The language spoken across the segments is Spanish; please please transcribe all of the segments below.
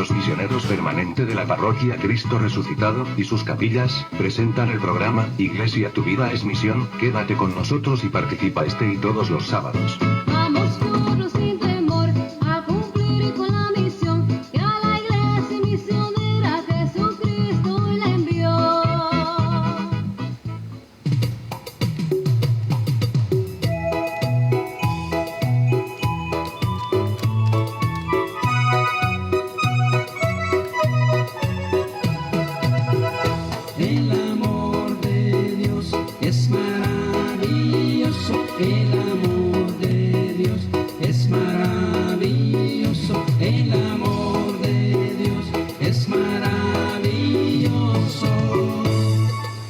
Los misioneros permanentes de la Parroquia Cristo Resucitado y sus capillas presentan el programa Iglesia Tu Vida es Misión. Quédate con nosotros y participa este y todos los sábados. Vamos todos sin temor a cumplir con la misión que a la iglesia misionera Jesucristo le envió. El amor de Dios es maravilloso, el amor de Dios es maravilloso, el amor de Dios es maravilloso.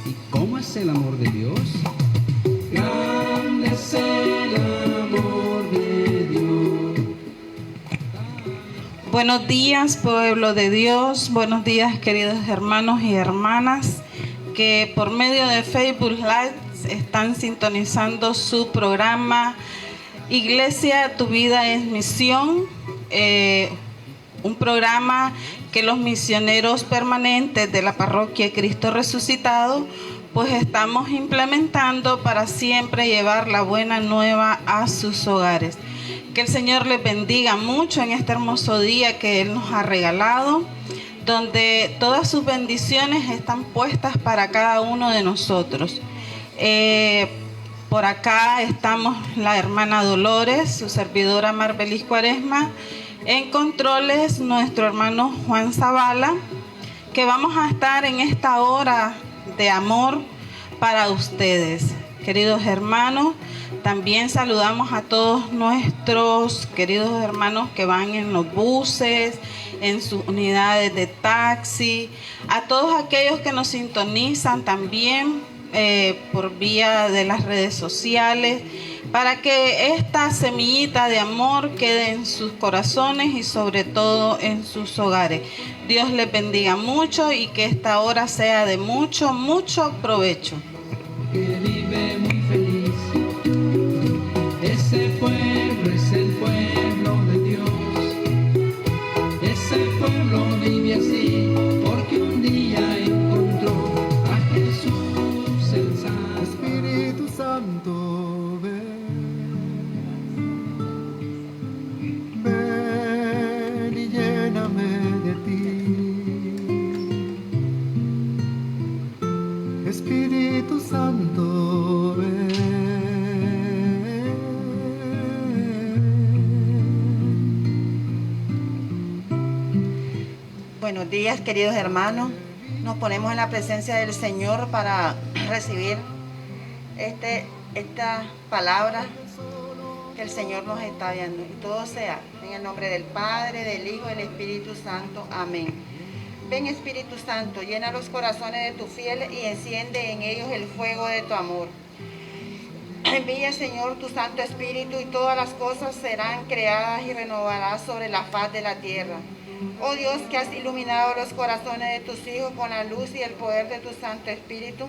¿Y cómo es el amor de Dios? Grande es el amor de Dios. Buenos días, pueblo de Dios. Buenos días, queridos hermanos y hermanas que por medio de Facebook Live están sintonizando su programa Iglesia Tu Vida es Misión, un programa que los misioneros permanentes de la Parroquia Cristo Resucitado pues estamos implementando para siempre llevar la buena nueva a sus hogares. Que el Señor les bendiga mucho en este hermoso día que Él nos ha regalado, donde todas sus bendiciones están puestas para cada uno de nosotros. Por acá estamos la hermana Dolores, su servidora Marbelis Cuaresma, en controles nuestro hermano Juan Zavala, que vamos a estar en esta hora de amor para ustedes. Queridos hermanos, también saludamos a todos nuestros queridos hermanos que van en los buses, en sus unidades de taxi, a todos aquellos que nos sintonizan también por vía de las redes sociales, para que esta semillita de amor quede en sus corazones y sobre todo en sus hogares. Dios les bendiga mucho y que esta hora sea de mucho, mucho provecho. Que vive muy feliz. Ese pueblo es el pueblo de Dios. Ese pueblo vive así porque un día encontró a Jesús el Salvador. Espíritu Santo, ven y lléname de ti. Espíritu Santo, ven. Buenos días, queridos hermanos. Nos ponemos en la presencia del Señor para recibir esta palabra que el Señor nos está dando. Y todo sea en el nombre del Padre, del Hijo y del Espíritu Santo. Amén. Ven, Espíritu Santo, llena los corazones de tus fieles y enciende en ellos el fuego de tu amor. Envía, Señor, tu Santo Espíritu y todas las cosas serán creadas y renovarás sobre la faz de la tierra. Oh Dios, que has iluminado los corazones de tus hijos con la luz y el poder de tu Santo Espíritu,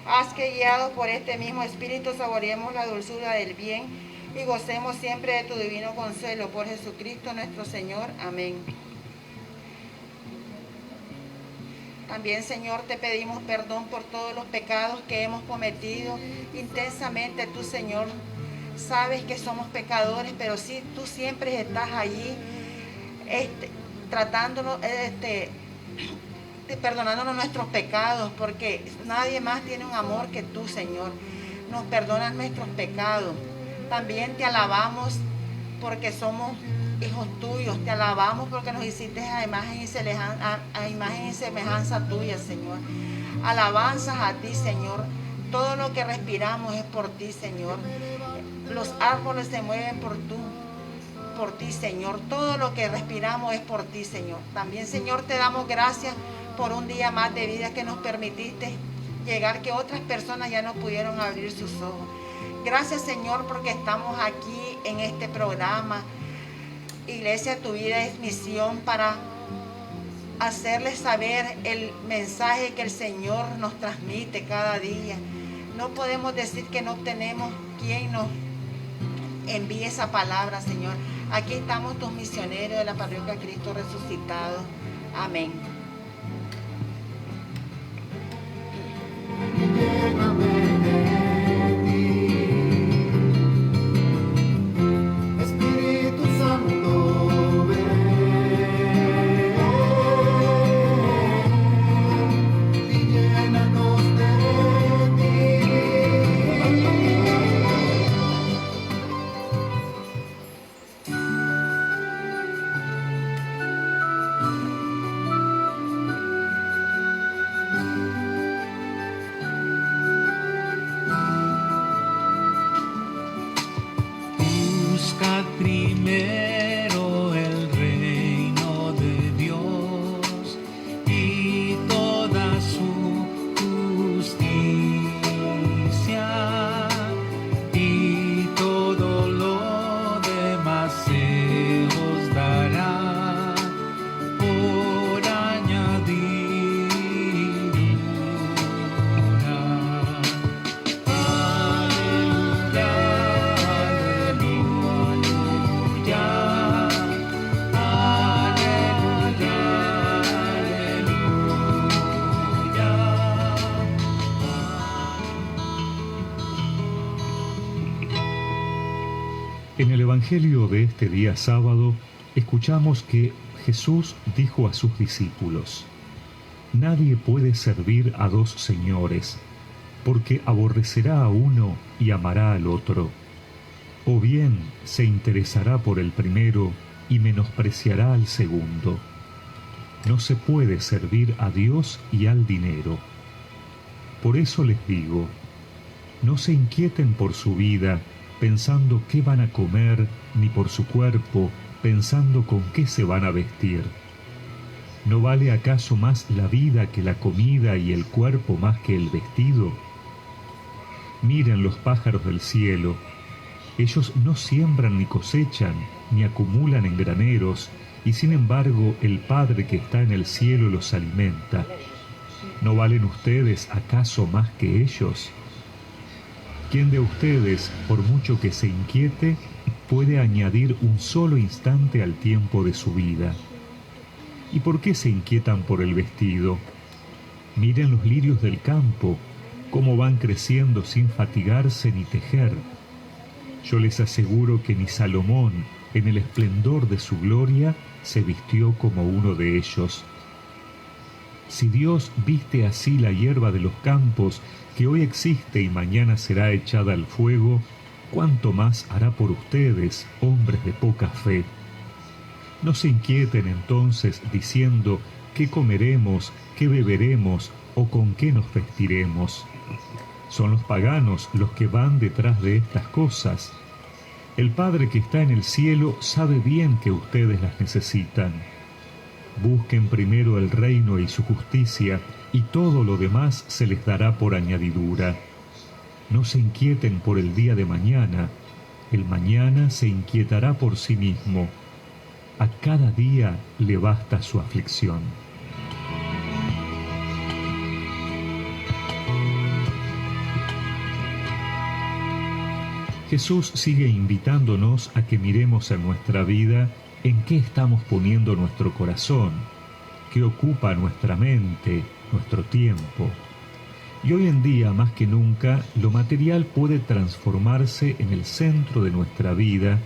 haz que guiados por este mismo Espíritu saboreemos la dulzura del bien y gocemos siempre de tu divino consuelo. Por Jesucristo nuestro Señor. Amén. También, Señor, te pedimos perdón por todos los pecados que hemos cometido intensamente. Tú, Señor, sabes que somos pecadores, pero sí, tú siempre estás allí tratándonos, perdonándonos nuestros pecados, porque nadie más tiene un amor que tú, Señor. Nos perdonas nuestros pecados. También te alabamos porque somos hijos tuyos. Te alabamos porque nos hiciste a imagen y semejanza tuya, Señor. Alabanzas a ti, Señor. Todo lo que respiramos es por ti, Señor. Los árboles se mueven por ti, Señor. Todo lo que respiramos es por ti, Señor. También, Señor, te damos gracias por un día más de vida que nos permitiste llegar, que otras personas ya no pudieron abrir sus ojos. Gracias, Señor, porque estamos aquí en este programa. Iglesia Tu Vida es Misión, para hacerles saber el mensaje que el Señor nos transmite cada día. No podemos decir que no tenemos quien nos envíe esa palabra, Señor. Aquí estamos tus misioneros de la Parroquia Cristo Resucitado. Amén. Lléname de ti, Espíritu Santo, ven y llénanos de ti. Buscad primero el reino de Dios y toda su justicia, y todo lo demás se os dará por añadidura. Aleluya, aleluya, aleluya, aleluya. En el Evangelio de este día sábado, escuchamos que Jesús dijo a sus discípulos: Nadie puede servir a dos señores, porque aborrecerá a uno y amará al otro, o bien se interesará por el primero y menospreciará al segundo. No se puede servir a Dios y al dinero. Por eso les digo, no se inquieten por su vida, pensando qué van a comer, ni por su cuerpo, pensando con qué se van a vestir. ¿No vale acaso más la vida que la comida y el cuerpo más que el vestido? Miren los pájaros del cielo. Ellos no siembran ni cosechan, ni acumulan en graneros, y sin embargo el Padre que está en el cielo los alimenta. ¿No valen ustedes acaso más que ellos? ¿Quién de ustedes, por mucho que se inquiete, puede añadir un solo instante al tiempo de su vida? ¿Y por qué se inquietan por el vestido? Miren los lirios del campo, cómo van creciendo sin fatigarse ni tejer. Yo les aseguro que ni Salomón, en el esplendor de su gloria, se vistió como uno de ellos. Si Dios viste así la hierba de los campos, que hoy existe y mañana será echada al fuego, ¿cuánto más hará por ustedes, hombres de poca fe? No se inquieten entonces diciendo qué comeremos, qué beberemos o con qué nos vestiremos. Son los paganos los que van detrás de estas cosas. El Padre que está en el cielo sabe bien que ustedes las necesitan. Busquen primero el reino y su justicia, y todo lo demás se les dará por añadidura. No se inquieten por el día de mañana, el mañana se inquietará por sí mismo. A cada día le basta su aflicción. Jesús sigue invitándonos a que miremos en nuestra vida en qué estamos poniendo nuestro corazón, qué ocupa nuestra mente, nuestro tiempo. Y hoy en día, más que nunca, lo material puede transformarse en el centro de nuestra vida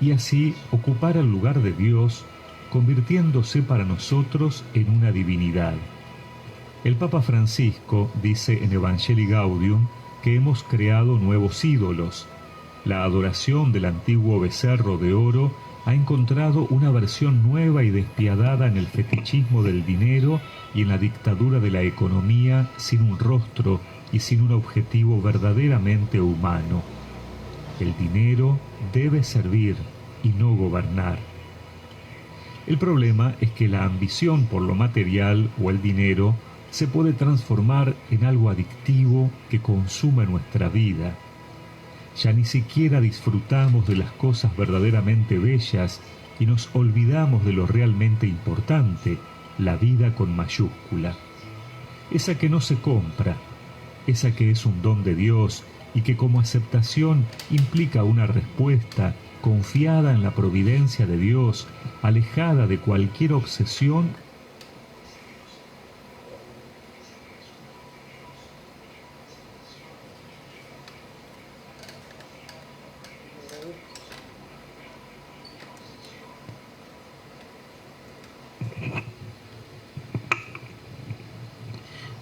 y así ocupar el lugar de Dios, convirtiéndose para nosotros en una divinidad. El Papa Francisco dice en Evangelii Gaudium que hemos creado nuevos ídolos. La adoración del antiguo becerro de oro ha encontrado una versión nueva y despiadada en el fetichismo del dinero y en la dictadura de la economía sin un rostro y sin un objetivo verdaderamente humano. El dinero debe servir y no gobernar. El problema es que la ambición por lo material o el dinero se puede transformar en algo adictivo que consume nuestra vida. Ya ni siquiera disfrutamos de las cosas verdaderamente bellas y nos olvidamos de lo realmente importante, la vida con mayúscula. Esa que no se compra, esa que es un don de Dios y que como aceptación implica una respuesta confiada en la providencia de Dios, alejada de cualquier obsesión,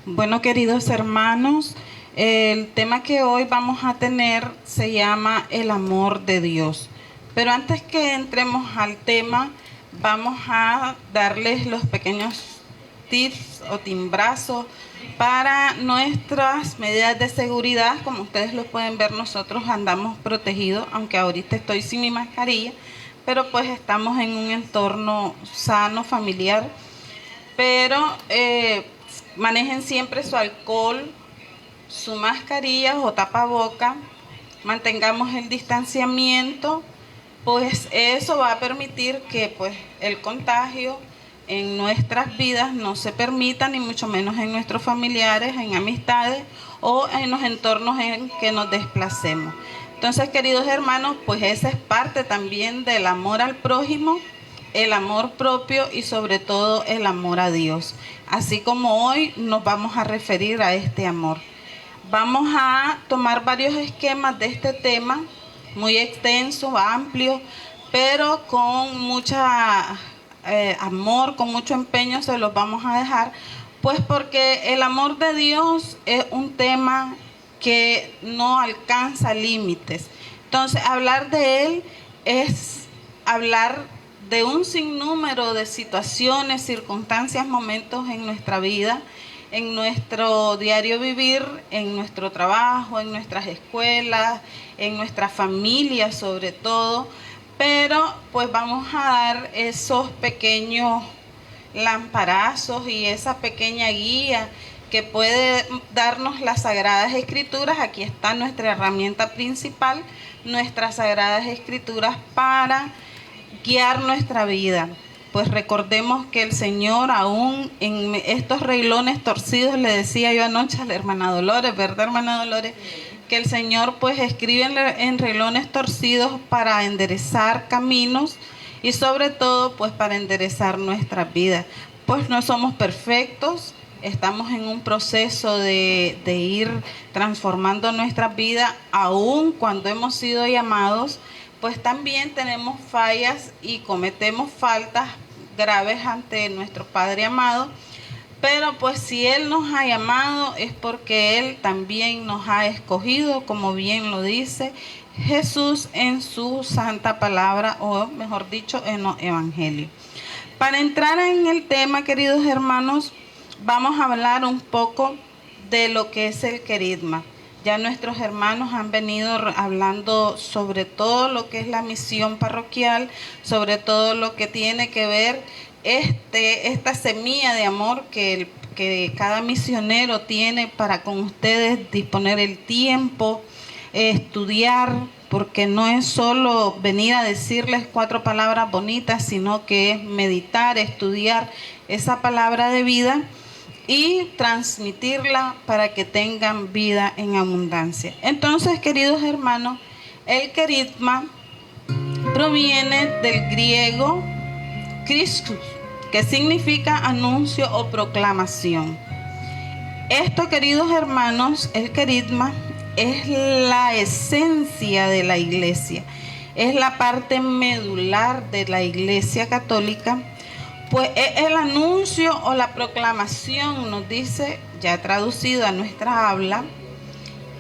Bueno, queridos hermanos, el tema que hoy vamos a tener se llama el amor de Dios. Pero antes que entremos al tema, vamos a darles los pequeños tips o timbrazos para nuestras medidas de seguridad. Como ustedes lo pueden ver, nosotros andamos protegidos, aunque ahorita estoy sin mi mascarilla, pero pues estamos en un entorno sano, familiar. Pero manejen siempre su alcohol, su mascarilla o tapaboca, mantengamos el distanciamiento, pues eso va a permitir que pues el contagio en nuestras vidas no se permita, ni mucho menos en nuestros familiares, en amistades o en los entornos en que nos desplacemos. Entonces, queridos hermanos, pues esa es parte también del amor al prójimo, el amor propio y sobre todo el amor a Dios. Así como hoy nos vamos a referir a este amor. Vamos a tomar varios esquemas de este tema, muy extenso, amplio, pero con mucha amor, con mucho empeño se los vamos a dejar, pues porque el amor de Dios es un tema que no alcanza límites. Entonces, hablar de él es hablar de un sinnúmero de situaciones, circunstancias, momentos en nuestra vida, en nuestro diario vivir, en nuestro trabajo, en nuestras escuelas, en nuestra familia sobre todo, pero pues vamos a dar esos pequeños lamparazos y esa pequeña guía que puede darnos las Sagradas Escrituras. Aquí está nuestra herramienta principal, nuestras Sagradas Escrituras para guiar nuestra vida. Pues recordemos que el Señor, aún en estos renglones torcidos, le decía yo anoche a la hermana Dolores, ¿verdad, hermana Dolores? Que el Señor pues escribe en renglones torcidos para enderezar caminos y sobre todo pues para enderezar nuestras vidas. Pues no somos perfectos, estamos en un proceso de ir transformando nuestras vidas, aún cuando hemos sido llamados, pues también tenemos fallas y cometemos faltas graves ante nuestro Padre amado, pero pues si Él nos ha llamado es porque Él también nos ha escogido, como bien lo dice Jesús en su santa palabra, o mejor dicho, en los evangelios. Para entrar en el tema, queridos hermanos, vamos a hablar un poco de lo que es el querigma. Ya nuestros hermanos han venido hablando sobre todo lo que es la misión parroquial, sobre todo lo que tiene que ver esta semilla de amor que cada misionero tiene para con ustedes, disponer el tiempo, estudiar, porque no es solo venir a decirles 4 palabras bonitas, sino que es meditar, estudiar esa palabra de vida y transmitirla para que tengan vida en abundancia. Entonces, queridos hermanos, el querigma proviene del griego Christus, que significa anuncio o proclamación. Esto, queridos hermanos, el querigma es la esencia de la iglesia, es la parte medular de la iglesia católica. Pues es el anuncio o la proclamación, nos dice, ya traducido a nuestra habla,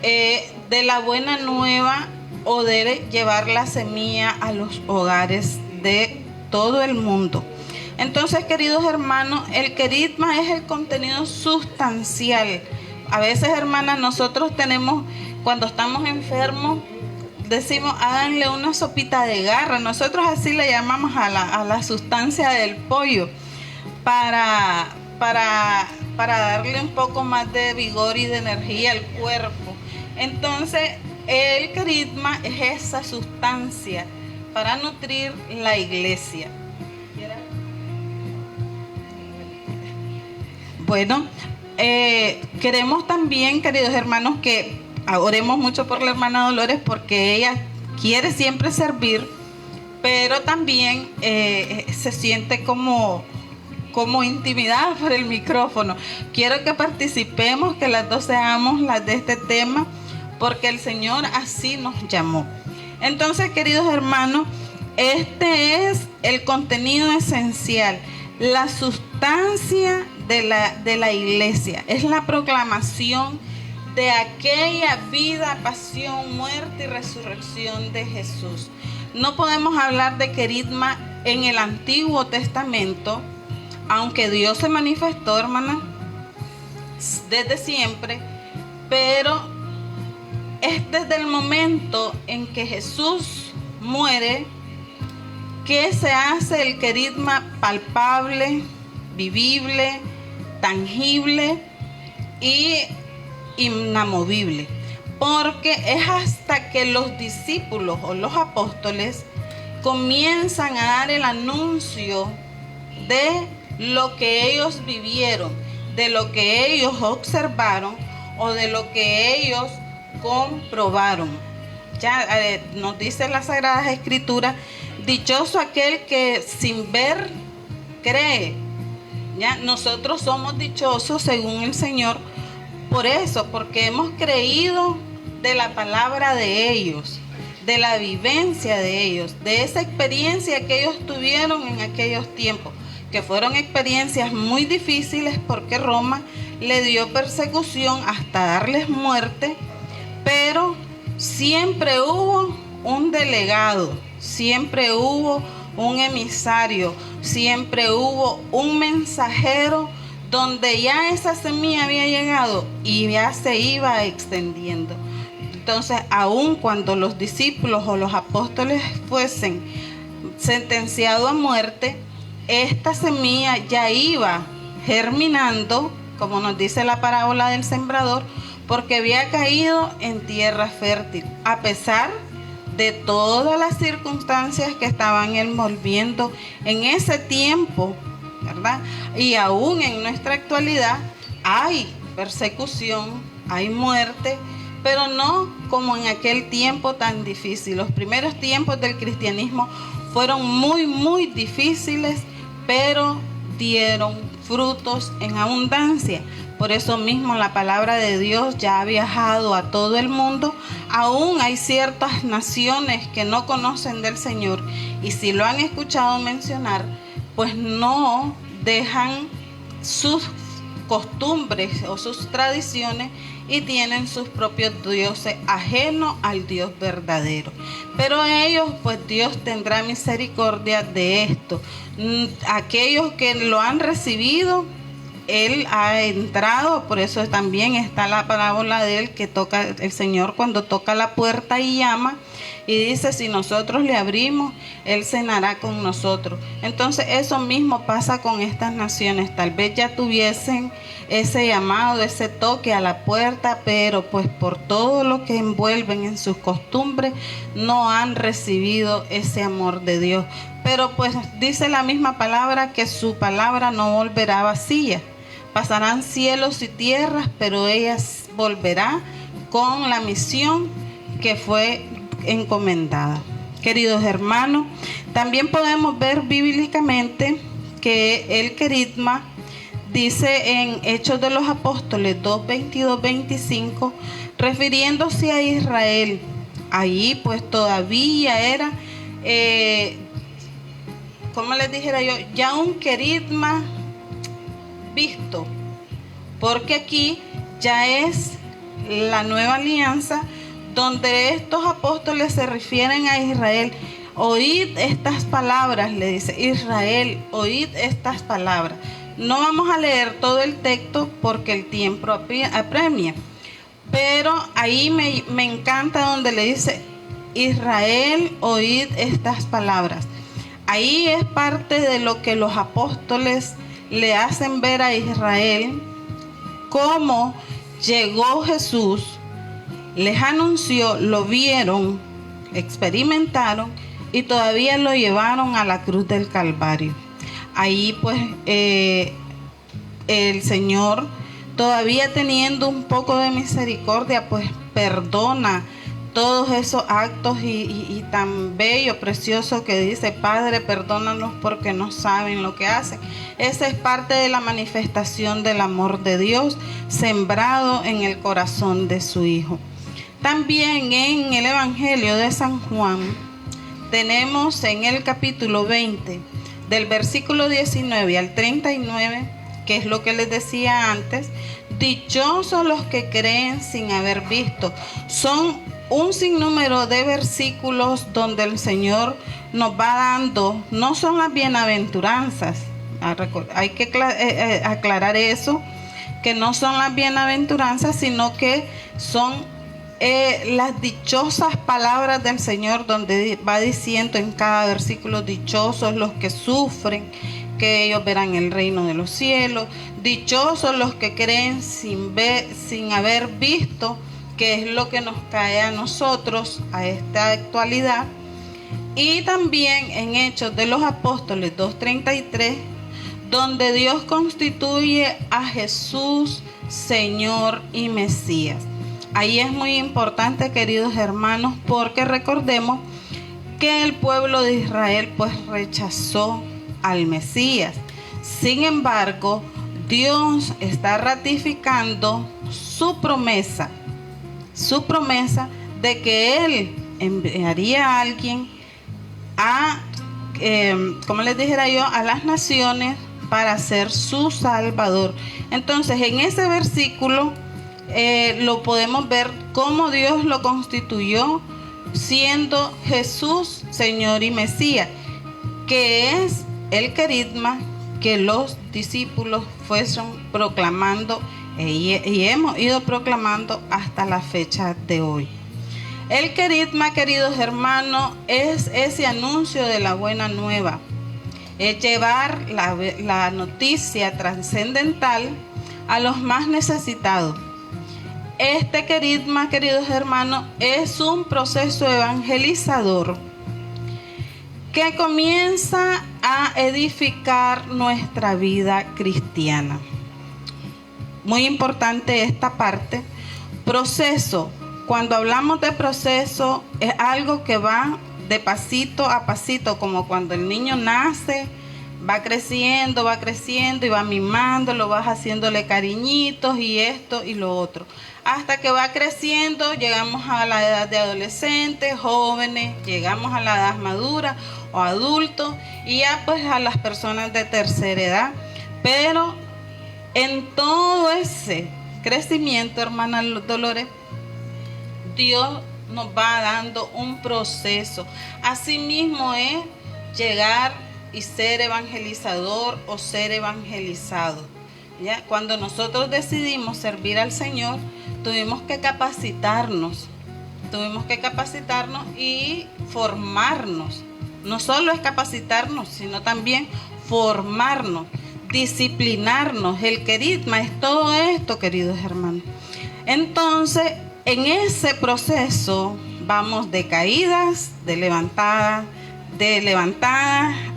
de la buena nueva o de llevar la semilla a los hogares de todo el mundo. Entonces, queridos hermanos, el querigma es el contenido sustancial. A veces, hermanas, nosotros tenemos, cuando estamos enfermos, decimos, háganle una sopita de garra. Nosotros así le llamamos a la sustancia del pollo para darle un poco más de vigor y de energía al cuerpo. Entonces, el querigma es esa sustancia para nutrir la iglesia. Bueno, queremos también, queridos hermanos, que oremos mucho por la hermana Dolores, porque ella quiere siempre servir, pero también se siente como intimidada por el micrófono. Quiero que participemos, que las dos seamos las de este tema, porque el Señor así nos llamó. Entonces, queridos hermanos, este es el contenido esencial, la sustancia de la iglesia. Es la proclamación de aquella vida, pasión, muerte y resurrección de Jesús. No podemos hablar de querigma en el Antiguo Testamento, aunque Dios se manifestó, hermana, desde siempre, pero es desde el momento en que Jesús muere que se hace el querigma palpable, vivible, tangible y inamovible, porque es hasta que los discípulos o los apóstoles comienzan a dar el anuncio de lo que ellos vivieron, de lo que ellos observaron o de lo que ellos comprobaron. Ya nos dice las Sagradas Escrituras: dichoso aquel que sin ver cree. Ya nosotros somos dichosos según el Señor por eso, porque hemos creído de la palabra de ellos, de la vivencia de ellos, de esa experiencia que ellos tuvieron en aquellos tiempos, que fueron experiencias muy difíciles, porque Roma le dio persecución hasta darles muerte, pero siempre hubo un delegado, siempre hubo un emisario, siempre hubo un mensajero donde ya esa semilla había llegado y ya se iba extendiendo. Entonces, aun cuando los discípulos o los apóstoles fuesen sentenciados a muerte, esta semilla ya iba germinando, como nos dice la parábola del sembrador, porque había caído en tierra fértil, a pesar de todas las circunstancias que estaban envolviendo en ese tiempo, ¿verdad? Y aún en nuestra actualidad hay persecución, hay muerte, pero no como en aquel tiempo tan difícil. Los primeros tiempos del cristianismo fueron muy, muy difíciles, pero dieron frutos en abundancia. Por eso mismo la palabra de Dios ya ha viajado a todo el mundo. Aún hay ciertas naciones que no conocen del Señor, y si lo han escuchado mencionar, pues no dejan sus costumbres o sus tradiciones y tienen sus propios dioses ajenos al Dios verdadero. Pero ellos, pues Dios tendrá misericordia de esto. Aquellos que lo han recibido, Él ha entrado. Por eso también está la parábola de él, que toca el Señor cuando toca la puerta y llama, y dice: si nosotros le abrimos, Él cenará con nosotros. Entonces eso mismo pasa con estas naciones. Tal vez ya tuviesen ese llamado, ese toque a la puerta, pero pues por todo lo que envuelven en sus costumbres, no han recibido ese amor de Dios. Pero pues dice la misma palabra que su palabra no volverá vacía. Pasarán cielos y tierras, pero ella volverá con la misión que fue encomendada. Queridos hermanos, también podemos ver bíblicamente que el querigma dice en Hechos de los Apóstoles 2, 22, 25, refiriéndose a Israel. Allí pues todavía era, como les dijera yo, ya un querigma visto, porque aquí ya es la nueva alianza, donde estos apóstoles se refieren a Israel. Oíd estas palabras, le dice Israel, oíd estas palabras. No vamos a leer todo el texto porque el tiempo apremia, pero ahí me encanta donde le dice Israel, oíd estas palabras. Ahí es parte de lo que los apóstoles le hacen ver a Israel, cómo llegó Jesús, les anunció, lo vieron, experimentaron y todavía lo llevaron a la cruz del Calvario. Ahí pues el Señor, todavía teniendo un poco de misericordia, pues perdona todos esos actos y tan bello, precioso que dice: Padre, perdónalos porque no saben lo que hacen. Esa es parte de la manifestación del amor de Dios sembrado en el corazón de su Hijo. También en el Evangelio de San Juan tenemos en el capítulo 20, del versículo 19 al 39, que es lo que les decía antes: dichosos los que creen sin haber visto. Son un sinnúmero de versículos donde el Señor nos va dando, no son las bienaventuranzas, hay que aclarar eso, que no son las bienaventuranzas, sino que son las dichosas palabras del Señor, donde va diciendo en cada versículo: dichosos los que sufren, que ellos verán el reino de los cielos; dichosos los que creen sin haber visto, que es lo que nos cae a nosotros a esta actualidad. Y también en Hechos de los Apóstoles 2:33, donde Dios constituye a Jesús Señor y Mesías. Ahí es muy importante, queridos hermanos, porque recordemos que el pueblo de Israel pues rechazó al Mesías. Sin embargo, Dios está ratificando su promesa de que Él enviaría a alguien como les dijera yo, a las naciones para ser su Salvador. Entonces, en ese versículo lo podemos ver cómo Dios lo constituyó siendo Jesús Señor y Mesías, que es el querigma que los discípulos fueron proclamando y hemos ido proclamando hasta la fecha de hoy. El querigma, queridos hermanos, es ese anuncio de la buena nueva, es llevar la noticia trascendental a los más necesitados. Este querigma, queridos hermanos, es un proceso evangelizador que comienza a edificar nuestra vida cristiana. Muy importante esta parte. Proceso. Cuando hablamos de proceso, es algo que va de pasito a pasito, como cuando el niño nace, va creciendo y va mimando, lo vas haciéndole cariñitos y esto y lo otro. Hasta que va creciendo, llegamos a la edad de adolescentes, jóvenes, llegamos a la edad madura o adultos y ya pues a las personas de tercera edad. Pero en todo ese crecimiento, hermana Dolores, Dios nos va dando un proceso. Asimismo es llegar y ser evangelizador o ser evangelizado. ¿Ya? Cuando nosotros decidimos servir al Señor, tuvimos que capacitarnos y formarnos. No solo es capacitarnos, sino también formarnos, disciplinarnos. El querigma es todo esto, queridos hermanos. Entonces, en ese proceso vamos de caídas, de levantadas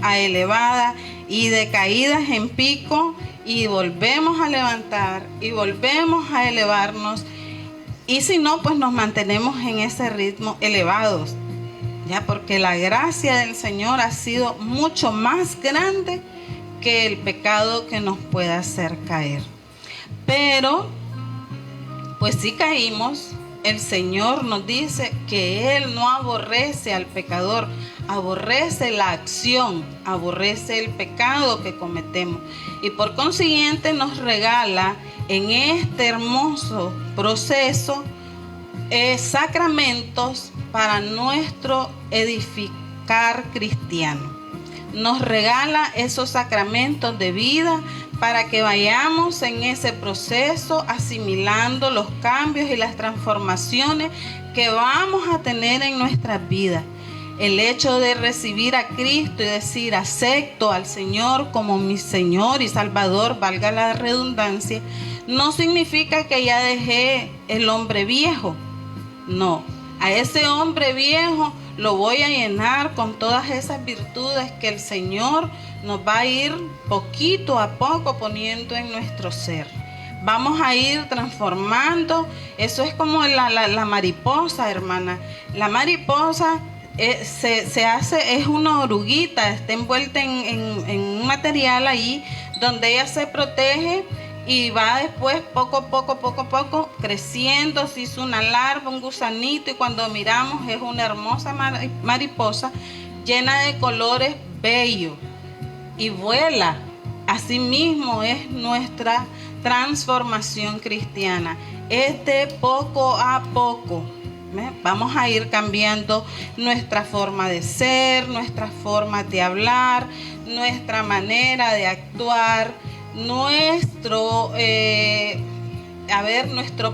a elevadas y de caídas en pico, y volvemos a levantar y volvemos a elevarnos, y si no, pues nos mantenemos en ese ritmo elevados, ya, porque la gracia del Señor ha sido mucho más grande que el pecado que nos pueda hacer caer. Pero pues si caímos, el Señor nos dice que Él no aborrece al pecador, aborrece la acción, aborrece el pecado que cometemos. Y por consiguiente nos regala en este hermoso proceso sacramentos para nuestro edificar cristiano. Nos regala esos sacramentos de vida para que vayamos en ese proceso asimilando los cambios y las transformaciones que vamos a tener en nuestras vidas. El hecho de recibir a Cristo y decir acepto al Señor como mi Señor y Salvador, valga la redundancia, no significa que ya dejé el hombre viejo. No, a ese hombre viejo lo voy a llenar con todas esas virtudes que el Señor nos va a ir poquito a poco poniendo en nuestro ser. vamos a ir transformando. Eso es como la mariposa, hermana. La mariposa se hace, es una oruguita, está envuelta en un material ahí donde ella se protege y va después poco a poco creciendo. Se hizo una larva, un gusanito, y cuando miramos es una hermosa mariposa llena de colores bellos y vuela. Así mismo es nuestra transformación cristiana. Es de poco a poco. Vamos a ir cambiando nuestra forma de ser, nuestra forma de hablar, nuestra manera de actuar, nuestro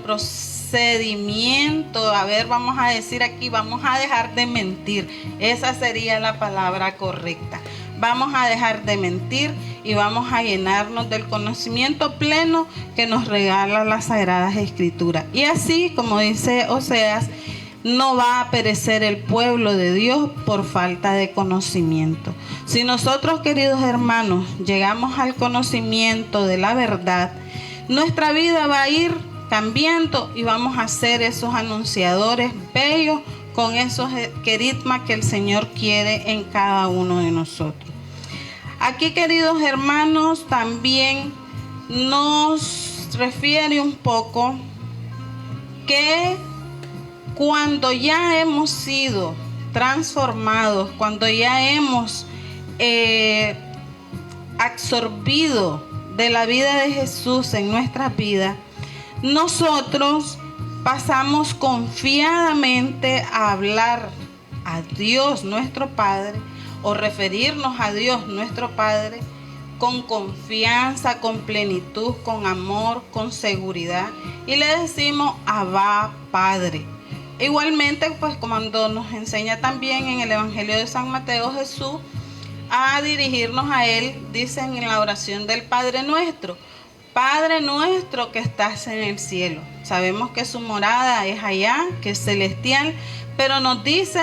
procedimiento. Vamos a decir aquí, vamos a dejar de mentir. Esa sería la palabra correcta. Vamos a dejar de mentir y vamos a llenarnos del conocimiento pleno que nos regala las Sagradas Escrituras. Y así, como dice Oseas, no va a perecer el pueblo de Dios por falta de conocimiento. Si nosotros, queridos hermanos, llegamos al conocimiento de la verdad, nuestra vida va a ir cambiando y vamos a ser esos anunciadores bellos con esos querigmas que el Señor quiere en cada uno de nosotros. Aquí, queridos hermanos, también nos refiere un poco que cuando ya hemos sido transformados, cuando ya hemos absorbido de la vida de Jesús en nuestras vidas, nosotros pasamos confiadamente a hablar a Dios nuestro Padre, o referirnos a Dios nuestro Padre con confianza, con plenitud, con amor, con seguridad, y le decimos Abba Padre. Igualmente, pues cuando nos enseña también en el Evangelio de San Mateo Jesús a dirigirnos a Él, dicen en la oración del Padre Nuestro: Padre nuestro que estás en el cielo. Sabemos que su morada es allá, que es celestial, pero nos dice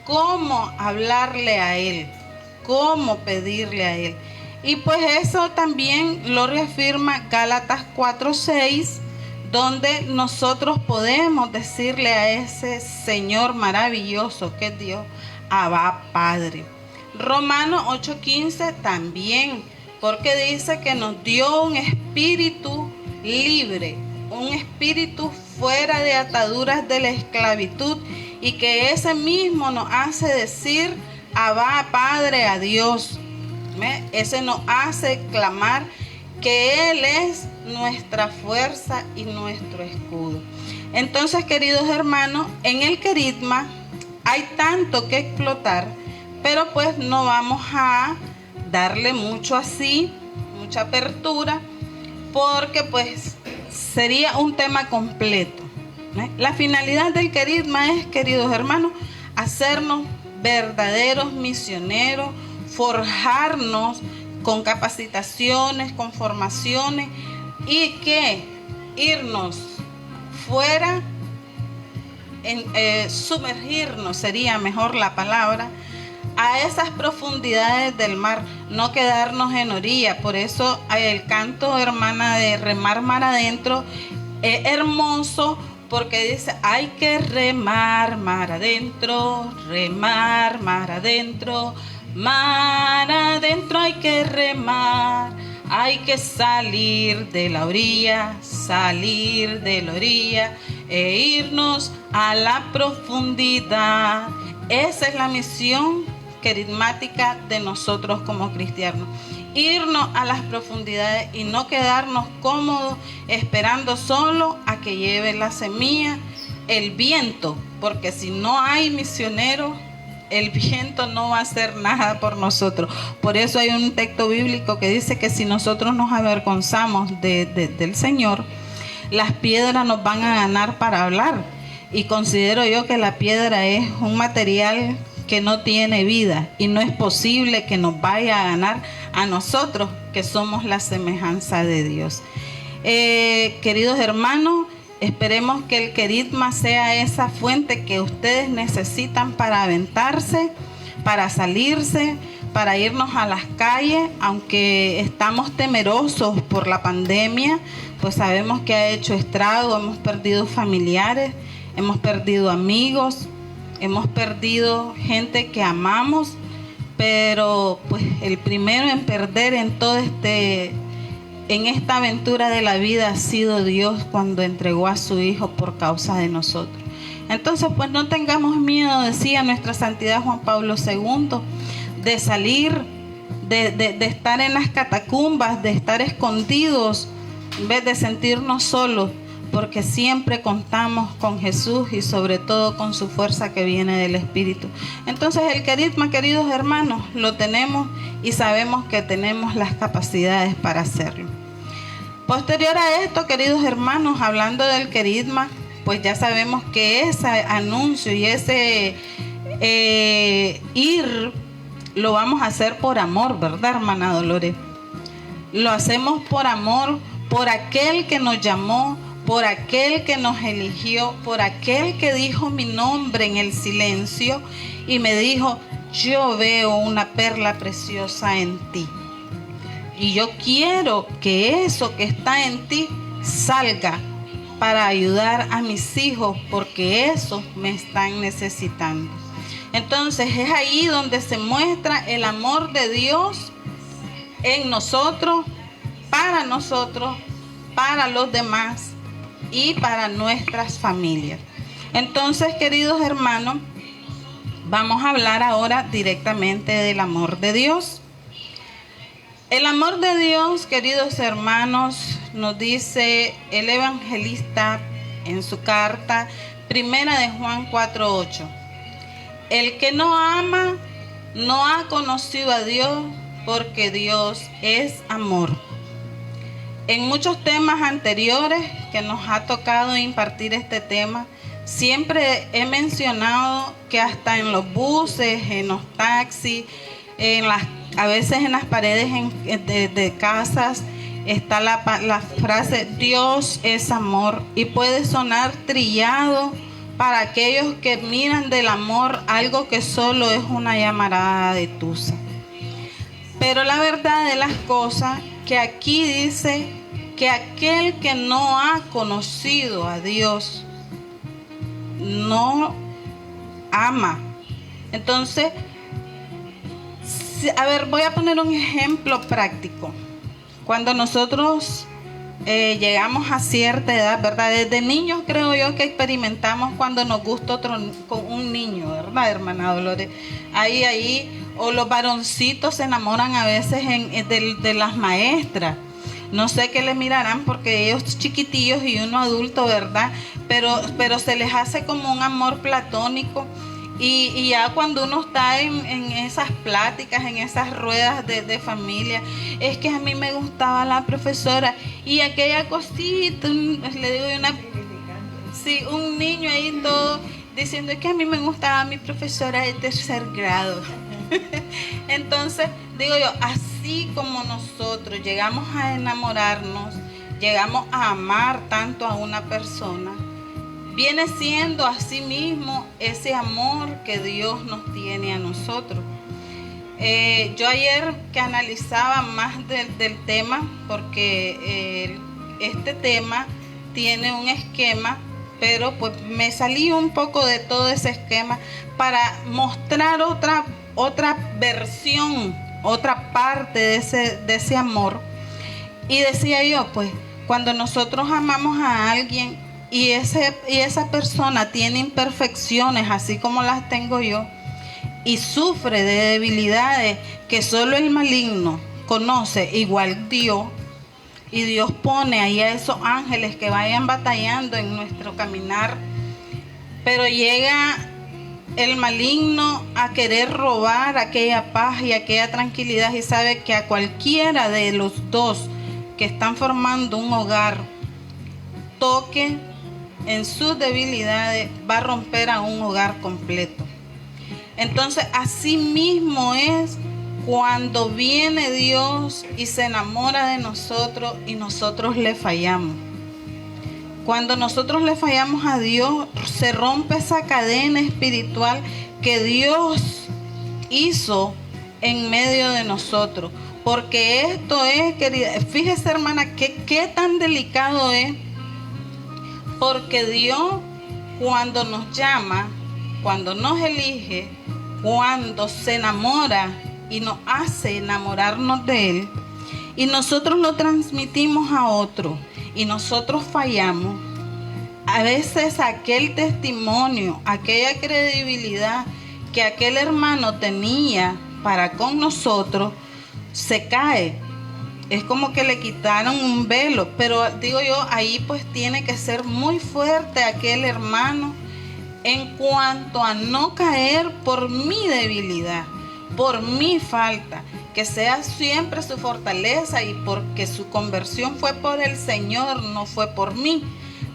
cómo hablarle a Él, cómo pedirle a Él. Y pues eso también lo reafirma Gálatas 4:6, donde nosotros podemos decirle a ese Señor maravilloso que es Dios, Abba Padre. Romanos 8:15 también, porque dice que nos dio un espíritu libre, un espíritu fuera de ataduras de la esclavitud, y que ese mismo nos hace decir Abba Padre a Dios. Ese nos hace clamar que Él es nuestra fuerza y nuestro escudo. Entonces, queridos hermanos, en el querigma hay tanto que explotar, pero pues no vamos a darle mucho así, mucha apertura, porque pues sería un tema completo. La finalidad del querigma es, queridos hermanos, hacernos verdaderos misioneros, forjarnos con capacitaciones, con formaciones, y que irnos fuera, sumergirnos sería mejor la palabra, a esas profundidades del mar, no quedarnos en orilla. Por eso el canto, hermana, de Remar Mar Adentro es hermoso, porque dice: hay que remar mar adentro, remar mar adentro, mar adentro hay que remar, hay que salir de la orilla e irnos a la profundidad. Esa es la misión querigmática de nosotros como cristianos: irnos a las profundidades y no quedarnos cómodos esperando solo a que lleve la semilla el viento, porque si no hay misioneros, el viento no va a hacer nada por nosotros. Por eso hay un texto bíblico que dice que si nosotros nos avergonzamos del Señor, las piedras nos van a ganar para hablar. Y considero yo que la piedra es un material que no tiene vida, y no es posible que nos vaya a ganar a nosotros, que somos la semejanza de Dios. Queridos hermanos, esperemos que el querigma sea esa fuente que ustedes necesitan para aventarse, para salirse, para irnos a las calles, aunque estamos temerosos por la pandemia, pues sabemos que ha hecho estrago, hemos perdido familiares, hemos perdido amigos, hemos perdido gente que amamos, pero pues el primero en perder en esta aventura de la vida ha sido Dios cuando entregó a su Hijo por causa de nosotros. Entonces, pues no tengamos miedo, decía nuestra santidad Juan Pablo II, de salir, de estar en las catacumbas, de estar escondidos, en vez de sentirnos solos, porque siempre contamos con Jesús y sobre todo con su fuerza que viene del Espíritu. Entonces el querigma, queridos hermanos, lo tenemos y sabemos que tenemos las capacidades para hacerlo. Posterior a esto, queridos hermanos, hablando del querigma, pues ya sabemos que ese anuncio y ese ir lo vamos a hacer por amor, ¿verdad, hermana Dolores? Lo hacemos por amor, por aquel que nos llamó, por aquel que nos eligió, por aquel que dijo mi nombre en el silencio y me dijo: yo veo una perla preciosa en ti. Y yo quiero que eso que está en ti salga para ayudar a mis hijos, porque esos me están necesitando. Entonces es ahí donde se muestra el amor de Dios en nosotros, para los demás y para nuestras familias. Entonces, queridos hermanos, vamos a hablar ahora directamente del amor de Dios. El amor de Dios, queridos hermanos, nos dice el evangelista en su carta, primera de Juan 4:8. El que no ama no ha conocido a Dios, porque Dios es amor. En muchos temas anteriores que nos ha tocado impartir este tema, siempre he mencionado que hasta en los buses, en los taxis, a veces en las paredes de casas está la frase Dios es amor, y puede sonar trillado para aquellos que miran del amor algo que solo es una llamarada de tusa. Pero la verdad de las cosas, que aquí dice que aquel que no ha conocido a Dios no ama. Entonces, a ver, voy a poner un ejemplo práctico. Cuando nosotros llegamos a cierta edad, ¿verdad? Desde niños creo yo que experimentamos cuando nos gusta con un niño, ¿verdad, hermana Dolores? Ahí, o los varoncitos se enamoran a veces de las maestras. No sé qué les mirarán porque ellos chiquitillos y uno adulto, ¿verdad? Pero se les hace como un amor platónico. Y ya cuando uno está en esas pláticas, en esas ruedas de familia, es que a mí me gustaba la profesora y aquella cosita, le digo un niño ahí todo diciendo que a mí me gustaba mi profesora de tercer grado. Entonces, digo yo, así como nosotros llegamos a enamorarnos, llegamos a amar tanto a una persona, viene siendo así mismo ese amor que Dios nos tiene a nosotros. Yo ayer que analizaba más del tema, porque este tema tiene un esquema, pero pues me salí un poco de todo ese esquema para mostrar otra versión, otra parte de ese amor. Y decía yo, pues, cuando nosotros amamos a alguien y esa persona tiene imperfecciones así como las tengo yo y sufre de debilidades que solo el maligno conoce, igual Dios, y Dios pone ahí a esos ángeles que vayan batallando en nuestro caminar, pero llega el maligno a querer robar aquella paz y aquella tranquilidad, y sabe que a cualquiera de los dos que están formando un hogar toque en sus debilidades, va a romper a un hogar completo. Entonces, así mismo es cuando viene Dios y se enamora de nosotros y nosotros le fallamos. Cuando nosotros le fallamos a Dios, se rompe esa cadena espiritual que Dios hizo en medio de nosotros. Porque esto es, querida, fíjese hermana, qué tan delicado es. Porque Dios, cuando nos llama, cuando nos elige, cuando se enamora y nos hace enamorarnos de Él, y nosotros lo transmitimos a otro, y nosotros fallamos, a veces aquel testimonio, aquella credibilidad que aquel hermano tenía para con nosotros, se cae. Es como que le quitaron un velo, pero digo yo, ahí pues tiene que ser muy fuerte aquel hermano en cuanto a no caer por mi debilidad, por mi falta, que sea siempre su fortaleza y porque su conversión fue por el Señor, no fue por mí.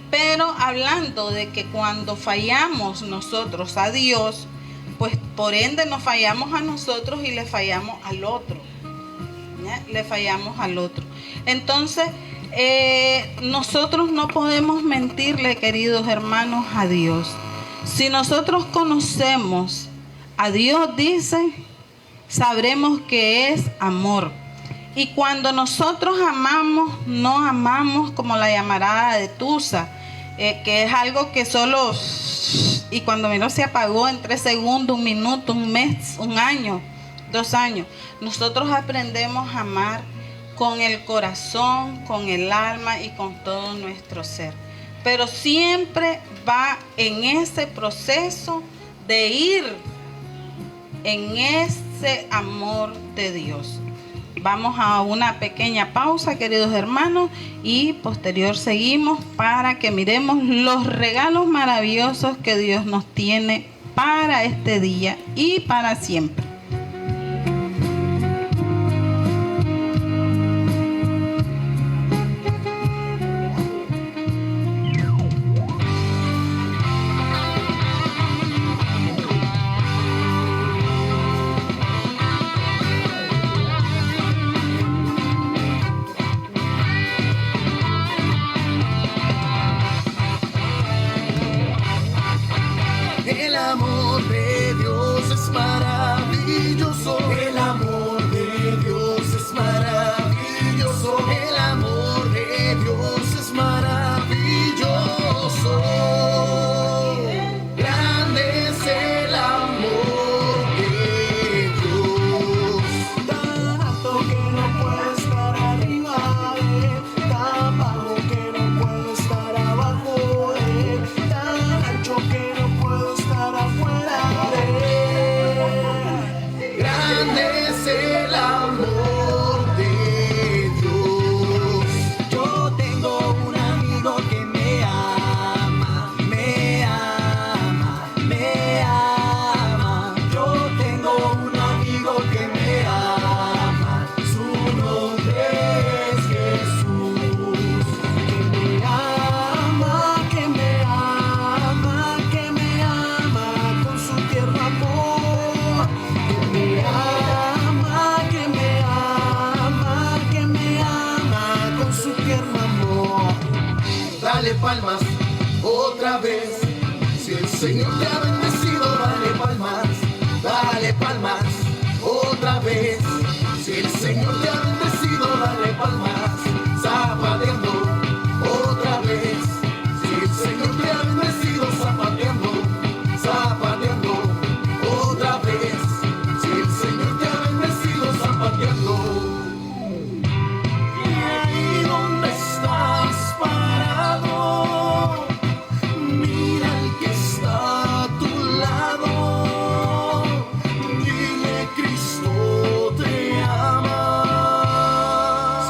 Pero hablando de que cuando fallamos nosotros a Dios, pues por ende nos fallamos a nosotros y le fallamos al otro. ¿Ya? Le fallamos al otro. Entonces, nosotros no podemos mentirle, queridos hermanos, a Dios. Si nosotros conocemos a Dios, dice, sabremos que es amor. Y cuando nosotros amamos, no amamos como la llamarada de Tusa, que es algo que solo, y cuando miró se apagó en 3 segundos, 1 minuto, 1 mes, 1 año, 2 años. Nosotros aprendemos a amar con el corazón, con el alma y con todo nuestro ser. Pero siempre va en ese proceso de ir en ese amor de Dios. Vamos a una pequeña pausa, queridos hermanos, y posterior seguimos para que miremos los regalos maravillosos que Dios nos tiene para este día y para siempre. El amor de Dios es maravilloso. El amor de Dios es maravilloso. El amor de Dios es maravilloso. Grande es el amor de Dios. Tan alto que no puede estar arriba de Él, tan bajo que no puede estar abajo de Él, tan ancho que no puede estar afuera de Él. Grande es el amor de Dios. Yo tengo un amigo que me ama, me ama, me ama. Yo tengo un amigo que me ama, su nombre es Jesús. Que me ama, que me ama, que me ama con su tierno amor. Que me ama, que me ama, que me ama con su tierno amor. Dale palmas otra vez. Si el Señor te ha bendecido, dale palmas otra vez. Si el Señor te ha bendecido, dale palmas, zapateando otra vez. Si el Señor te ha bendecido, zapateando otra vez. Si el Señor te ha bendecido, zapateando. Y ahí donde estás parado, mira al que está a tu lado. Dile, Cristo te ama.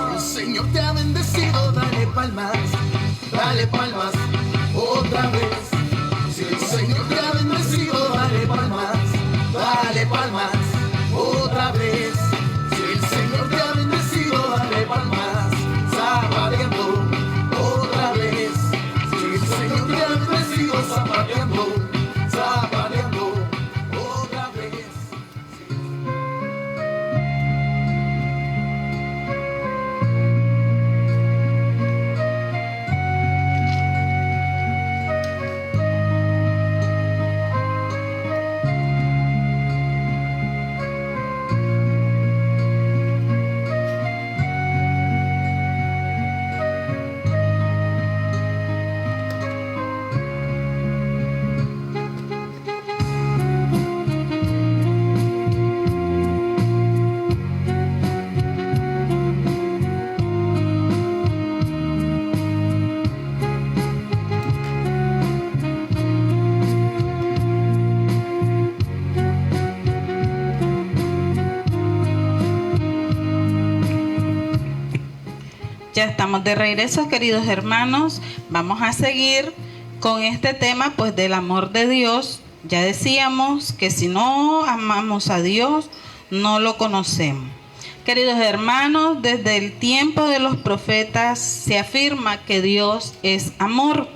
Si el Señor te ha bendecido, dale palmas otra vez. Si el Señor te ha bendecido, dale palmas otra vez. Si el Señor te ha bendecido, dale palmas, zapateando otra vez. Si el Señor te ha bendecido, zapateando otra vez. Ya estamos de regreso, queridos hermanos. Vamos a seguir con este tema, pues, del amor de Dios. Ya decíamos que si no amamos a Dios, no lo conocemos. Queridos hermanos, desde el tiempo de los profetas se afirma que Dios es amor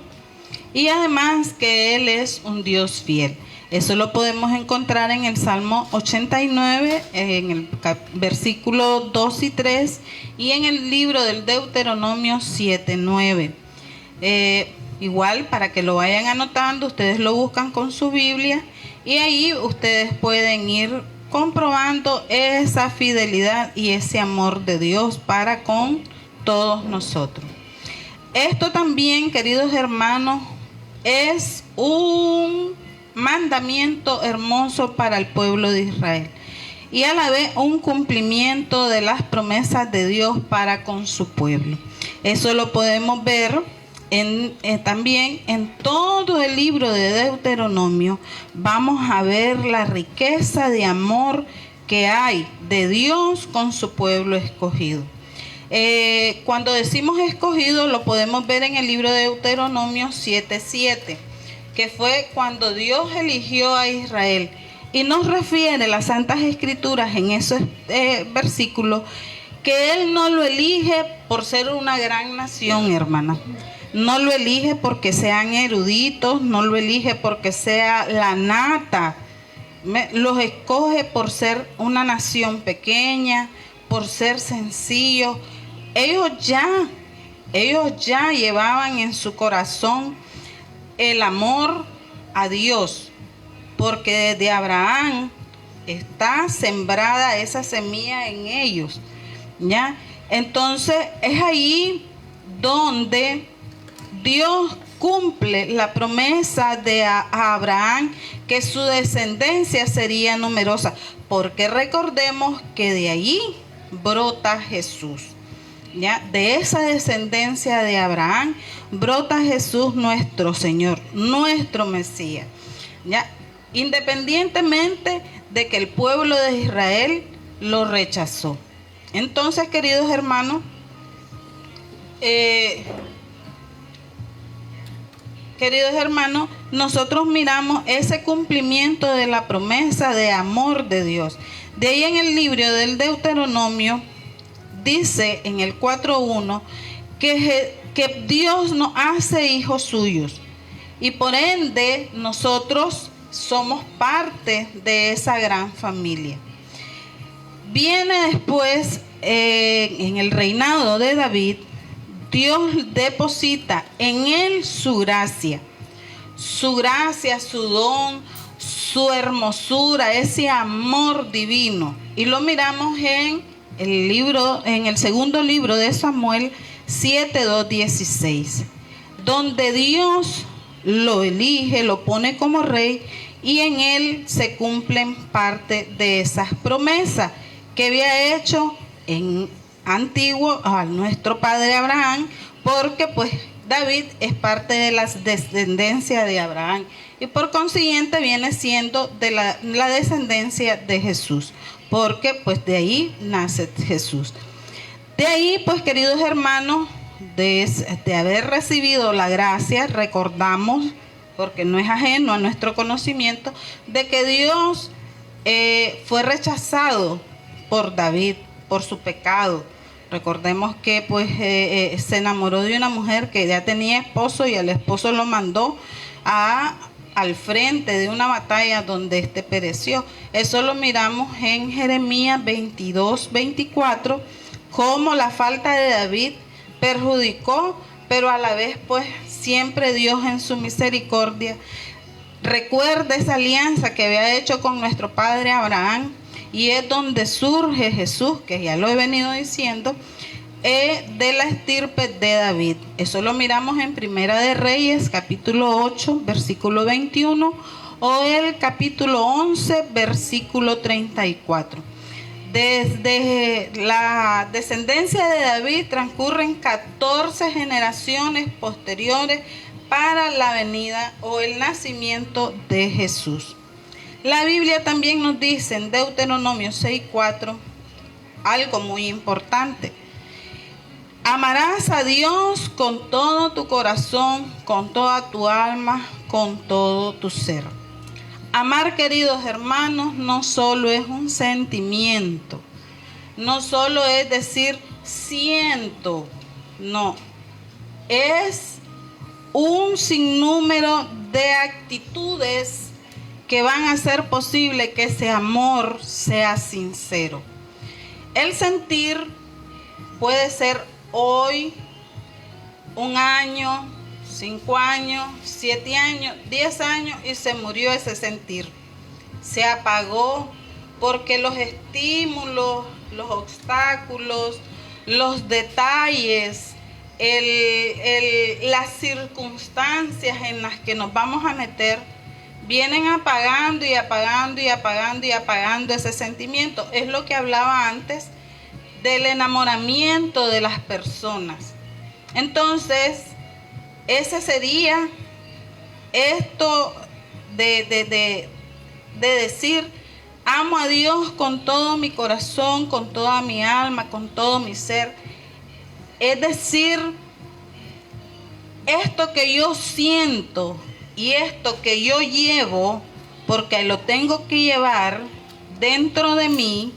y además que Él es un Dios fiel. Eso lo podemos encontrar en el Salmo 89, en el versículo 2 y 3, y en el libro del Deuteronomio 7, 9. Igual, para que lo vayan anotando, ustedes lo buscan con su Biblia y ahí ustedes pueden ir comprobando esa fidelidad y ese amor de Dios para con todos nosotros. Esto también, queridos hermanos, es un mandamiento hermoso para el pueblo de Israel y a la vez un cumplimiento de las promesas de Dios para con su pueblo. Eso lo podemos ver también en todo el libro de Deuteronomio. Vamos a ver la riqueza de amor que hay de Dios con su pueblo escogido. Cuando decimos escogido, lo podemos ver en el libro de Deuteronomio 7:7, que fue cuando Dios eligió a Israel. Y nos refiere las Santas Escrituras en esos versículos que Él no lo elige por ser una gran nación, hermana. No lo elige porque sean eruditos, no lo elige porque sea la nata. Los escoge por ser una nación pequeña, por ser sencillos. Ellos ya llevaban en su corazón el amor a Dios, porque desde Abraham está sembrada esa semilla en ellos, ¿ya? Entonces es ahí donde Dios cumple la promesa de Abraham, que su descendencia sería numerosa, porque recordemos que de ahí brota Jesús, ¿ya? De esa descendencia de Abraham brota Jesús, nuestro Señor, nuestro Mesías, ¿ya? Independientemente de que el pueblo de Israel lo rechazó. Entonces, queridos hermanos, nosotros miramos ese cumplimiento de la promesa de amor de Dios. De ahí en el libro del Deuteronomio dice en el 4:1 que Dios nos hace hijos suyos y por ende nosotros somos parte de esa gran familia. Viene después, en el reinado de David, Dios deposita en él su gracia, su don, su hermosura, ese amor divino. Y lo miramos en el segundo libro de Samuel 7:2-16, donde Dios lo elige, lo pone como rey y en él se cumplen parte de esas promesas que había hecho en antiguo a nuestro padre Abraham, porque pues David es parte de la descendencia de Abraham y por consiguiente viene siendo de la descendencia de Jesús, porque pues de ahí nace Jesús. De ahí, pues, queridos hermanos, de haber recibido la gracia, recordamos, porque no es ajeno a nuestro conocimiento, de que Dios fue rechazado por David por su pecado. Recordemos que pues se enamoró de una mujer que ya tenía esposo y el esposo lo mandó al frente de una batalla donde éste pereció. Eso lo miramos en Jeremías 22:24, cómo la falta de David perjudicó, pero a la vez pues siempre Dios en su misericordia recuerda esa alianza que había hecho con nuestro padre Abraham, y es donde surge Jesús, que ya lo he venido diciendo, de la estirpe de David. Eso lo miramos en Primera de Reyes, capítulo 8, versículo 21, o el capítulo 11, versículo 34. Desde la descendencia de David transcurren 14 generaciones posteriores para la venida o el nacimiento de Jesús. La Biblia también nos dice en Deuteronomio 6:4 algo muy importante. Amarás a Dios con todo tu corazón, con toda tu alma, con todo tu ser. Amar, queridos hermanos, no solo es un sentimiento, no solo es decir siento, no, es un sinnúmero de actitudes que van a hacer posible que ese amor sea sincero. El sentir puede ser hoy, 1 año, 5 años, 7 años, 10 años y se murió ese sentir. Se apagó porque los estímulos, los obstáculos, los detalles, las circunstancias en las que nos vamos a meter vienen apagando y apagando y apagando y apagando ese sentimiento. Es lo que hablaba antes del enamoramiento de las personas. Entonces, ese sería esto de decir, amo a Dios con todo mi corazón, con toda mi alma, con todo mi ser. Es decir, esto que yo siento y esto que yo llevo, porque lo tengo que llevar dentro de mí,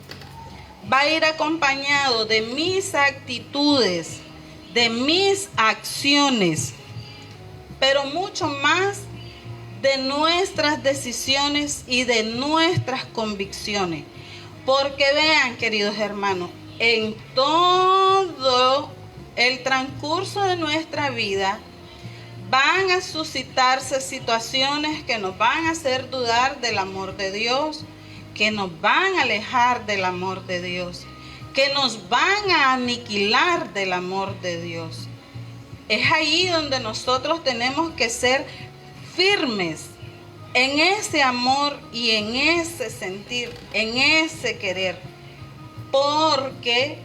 va a ir acompañado de mis actitudes, de mis acciones, pero mucho más de nuestras decisiones y de nuestras convicciones. Porque vean, queridos hermanos, en todo el transcurso de nuestra vida van a suscitarse situaciones que nos van a hacer dudar del amor de Dios, que nos van a alejar del amor de Dios, que nos van a aniquilar del amor de Dios. Es ahí donde nosotros tenemos que ser firmes en ese amor y en ese sentir, en ese querer, porque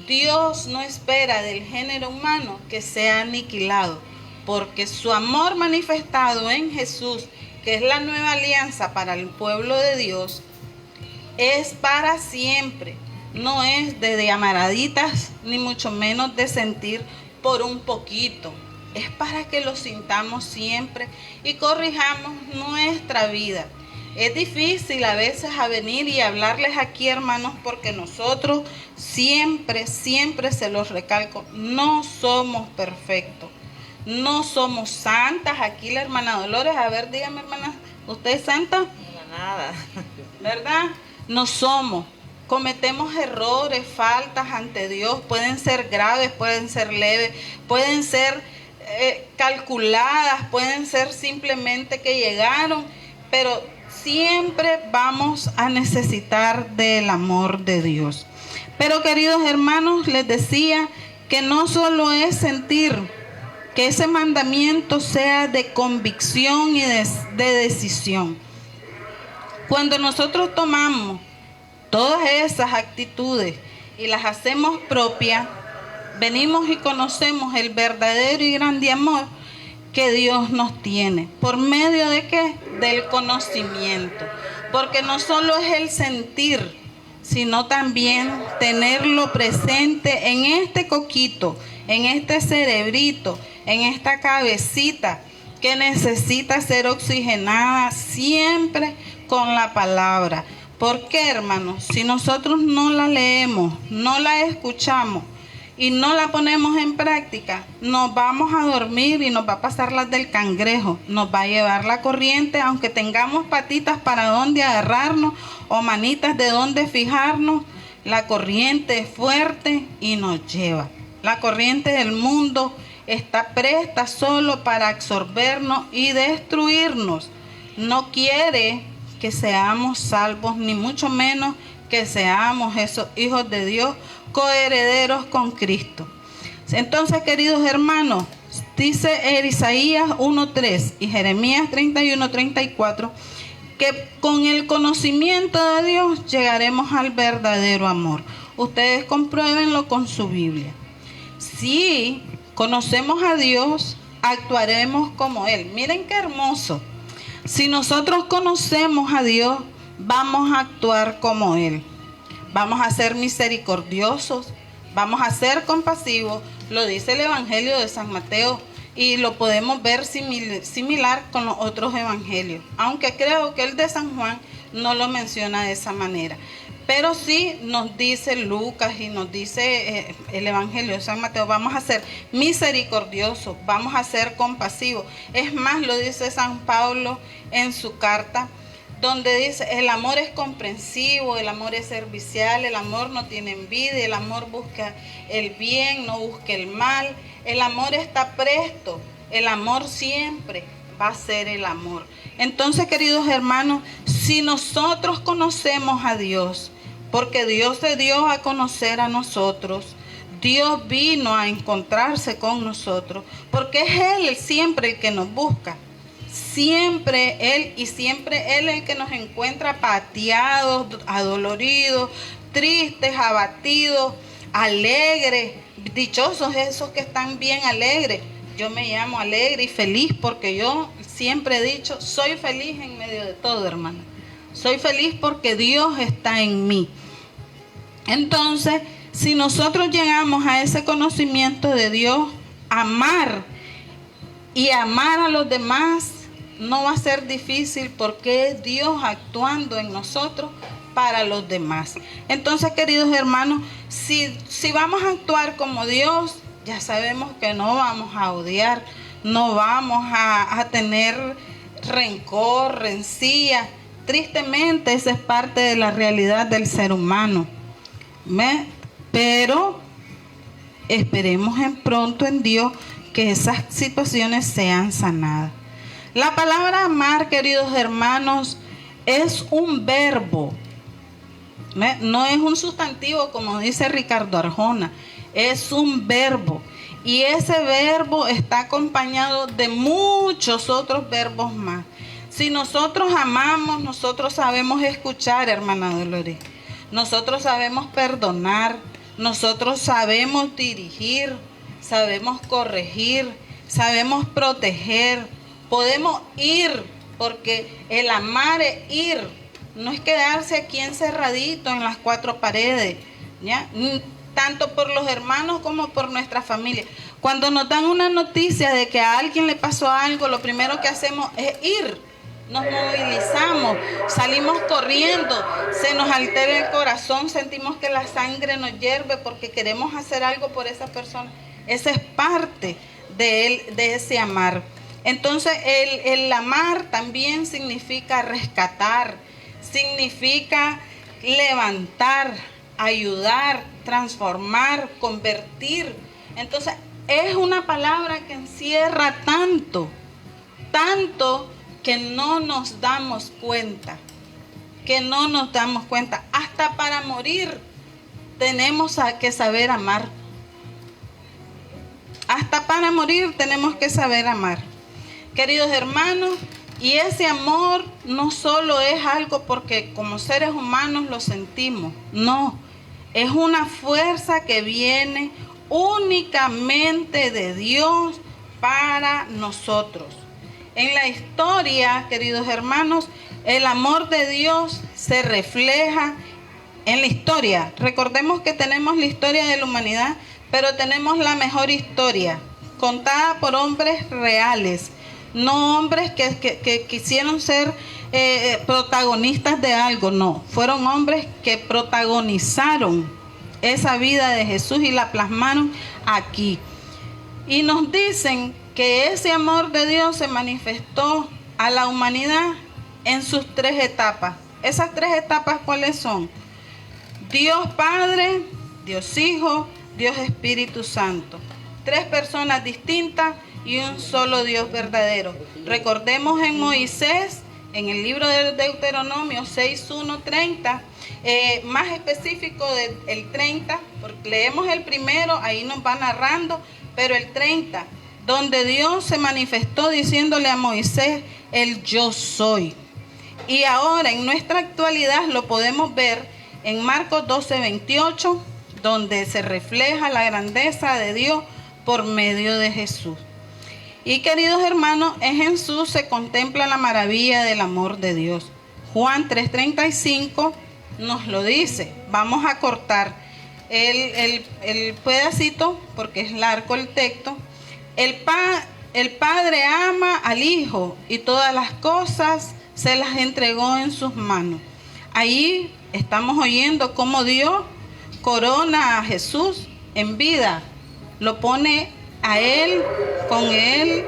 Dios no espera del género humano que sea aniquilado, porque su amor manifestado en Jesús, que es la nueva alianza para el pueblo de Dios, es para siempre. No es de llamaraditas, ni mucho menos de sentir por un poquito. Es para que lo sintamos siempre y corrijamos nuestra vida. Es difícil a veces a venir y hablarles aquí, hermanos, porque nosotros siempre se los recalco, no somos perfectos, no somos santas. Aquí la hermana Dolores, a ver, dígame, hermana, ¿usted es santa? Nada. ¿Verdad? No somos. Cometemos errores, faltas ante Dios, pueden ser graves, pueden ser leves, pueden ser calculadas, pueden ser simplemente que llegaron, pero siempre vamos a necesitar del amor de Dios. Pero, queridos hermanos, les decía que no solo es sentir, que ese mandamiento sea de convicción y de decisión. Cuando nosotros tomamos todas esas actitudes y las hacemos propias, venimos y conocemos el verdadero y grande amor que Dios nos tiene. ¿Por medio de qué? Del conocimiento. Porque no solo es el sentir, sino también tenerlo presente en este coquito, en este cerebrito, en esta cabecita que necesita ser oxigenada siempre con la palabra. ¿Por qué, hermanos? Si nosotros no la leemos, no la escuchamos y no la ponemos en práctica, nos vamos a dormir y nos va a pasar las del cangrejo, nos va a llevar la corriente, aunque tengamos patitas para dónde agarrarnos o manitas de dónde fijarnos, la corriente es fuerte y nos lleva. La corriente del mundo está presta solo para absorbernos y destruirnos. No quiere que seamos salvos, ni mucho menos que seamos esos hijos de Dios, coherederos con Cristo. Entonces, queridos hermanos, dice Isaías 1:3 y Jeremías 31:34, que con el conocimiento de Dios llegaremos al verdadero amor. Ustedes compruébenlo con su Biblia. Si conocemos a Dios, actuaremos como Él. Miren qué hermoso. Si nosotros conocemos a Dios, vamos a actuar como Él. Vamos a ser misericordiosos, Vamos a ser compasivos, lo dice el Evangelio de San Mateo y lo podemos ver similar con los otros evangelios, aunque creo que el de San Juan no lo menciona de esa manera. Pero sí nos dice Lucas y nos dice el Evangelio de San Mateo, vamos a ser misericordiosos, vamos a ser compasivos. Es más, lo dice San Pablo en su carta, donde dice, el amor es comprensivo, el amor es servicial, el amor no tiene envidia, el amor busca el bien, no busca el mal, el amor está presto, el amor siempre va a ser el amor. Entonces, queridos hermanos, si nosotros conocemos a Dios, porque Dios se dio a conocer a nosotros, Dios vino a encontrarse con nosotros, porque es Él siempre el que nos busca. Siempre Él el que nos encuentra pateados, adoloridos, tristes, abatidos, alegres, dichosos esos que están bien alegres. Yo me llamo alegre y feliz porque yo siempre he dicho, soy feliz en medio de todo, hermano. Soy feliz porque Dios está en mí. Entonces, si nosotros llegamos a ese conocimiento de Dios, amar a los demás no va a ser difícil porque es Dios actuando en nosotros para los demás. Entonces, queridos hermanos, si vamos a actuar como Dios, ya sabemos que no vamos a odiar, no vamos a tener rencor, rencilla. Tristemente, esa es parte de la realidad del ser humano. Pero esperemos pronto en Dios que esas situaciones sean sanadas. La palabra amar, queridos hermanos, es un verbo. No es un sustantivo como dice Ricardo Arjona, es un verbo. Y ese verbo está acompañado de muchos otros verbos más. Si nosotros amamos, nosotros sabemos escuchar, hermana Dolores. Nosotros sabemos perdonar, nosotros sabemos dirigir, sabemos corregir, sabemos proteger, podemos ir, porque el amar es ir, no es quedarse aquí encerradito en las cuatro paredes, ¿ya? Tanto por los hermanos como por nuestra familia. Cuando nos dan una noticia de que a alguien le pasó algo, lo primero que hacemos es ir. Nos movilizamos, salimos corriendo, se nos altera el corazón, sentimos que la sangre nos hierve porque queremos hacer algo por esa persona. Esa es parte de ese amar. Entonces, el amar también significa rescatar, significa levantar, ayudar, transformar, convertir. Entonces, es una palabra que encierra tanto que no nos damos cuenta, Hasta para morir tenemos que saber amar. Hasta para morir tenemos que saber amar. Queridos hermanos, y ese amor no solo es algo porque como seres humanos lo sentimos, no, es una fuerza que viene únicamente de Dios para nosotros. En la historia, queridos hermanos, el amor de Dios se refleja en la historia. Recordemos que tenemos la historia de la humanidad, pero tenemos la mejor historia, contada por hombres reales, no hombres que quisieron ser protagonistas de algo, no. Fueron hombres que protagonizaron esa vida de Jesús y la plasmaron aquí. Y nos dicen que ese amor de Dios se manifestó a la humanidad en sus tres etapas. Esas tres etapas, ¿cuáles son? Dios Padre, Dios Hijo, Dios Espíritu Santo. Tres personas distintas y un solo Dios verdadero. Recordemos en Moisés, en el libro de Deuteronomio 6:1-30, más específico del 30, porque leemos el primero, ahí nos va narrando, pero el 30, donde Dios se manifestó diciéndole a Moisés, el yo soy. Y ahora en nuestra actualidad lo podemos ver en Marcos 12:28, donde se refleja la grandeza de Dios por medio de Jesús. Y queridos hermanos, en Jesús se contempla la maravilla del amor de Dios. Juan 3:35 nos lo dice. Vamos a cortar. el pedacito, porque es largo el texto. El Padre ama al Hijo y todas las cosas se las entregó en sus manos. Ahí estamos oyendo cómo Dios corona a Jesús en vida, lo pone a Él, con Él,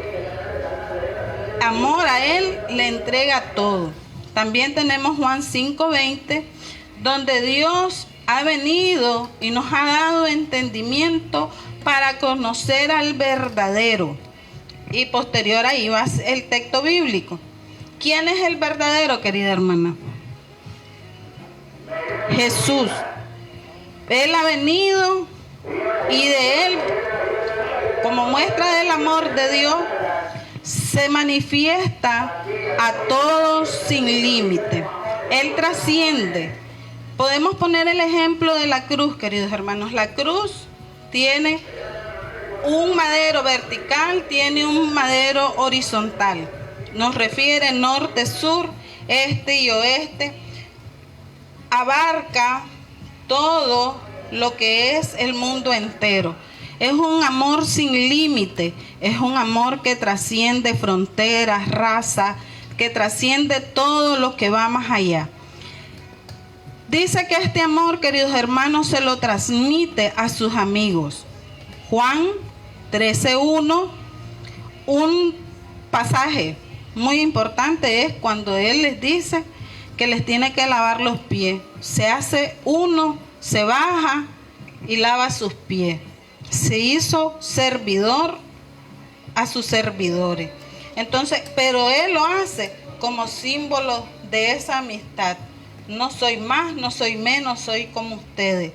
amor a Él, le entrega todo. También tenemos Juan 5:20, donde Dios ha venido y nos ha dado entendimiento para conocer al verdadero. Y posterior ahí va el texto bíblico. ¿Quién es el verdadero, querida hermana? Jesús. Él ha venido y de Él, como muestra del amor de Dios, se manifiesta a todos sin límite. Él trasciende. Podemos poner el ejemplo de la cruz, queridos hermanos. La cruz tiene un madero vertical, tiene un madero horizontal. Nos refiere norte, sur, este y oeste. Abarca todo lo que es el mundo entero. Es un amor sin límite, es un amor que trasciende fronteras, razas, que trasciende todo lo que va más allá. Dice que este amor, queridos hermanos, se lo transmite a sus amigos. Juan 13:1, un pasaje muy importante es cuando Él les dice que les tiene que lavar los pies. Se hace uno, se baja y lava sus pies. Se hizo servidor a sus servidores. Entonces, pero Él lo hace como símbolo de esa amistad. No soy más, no soy menos, soy como ustedes.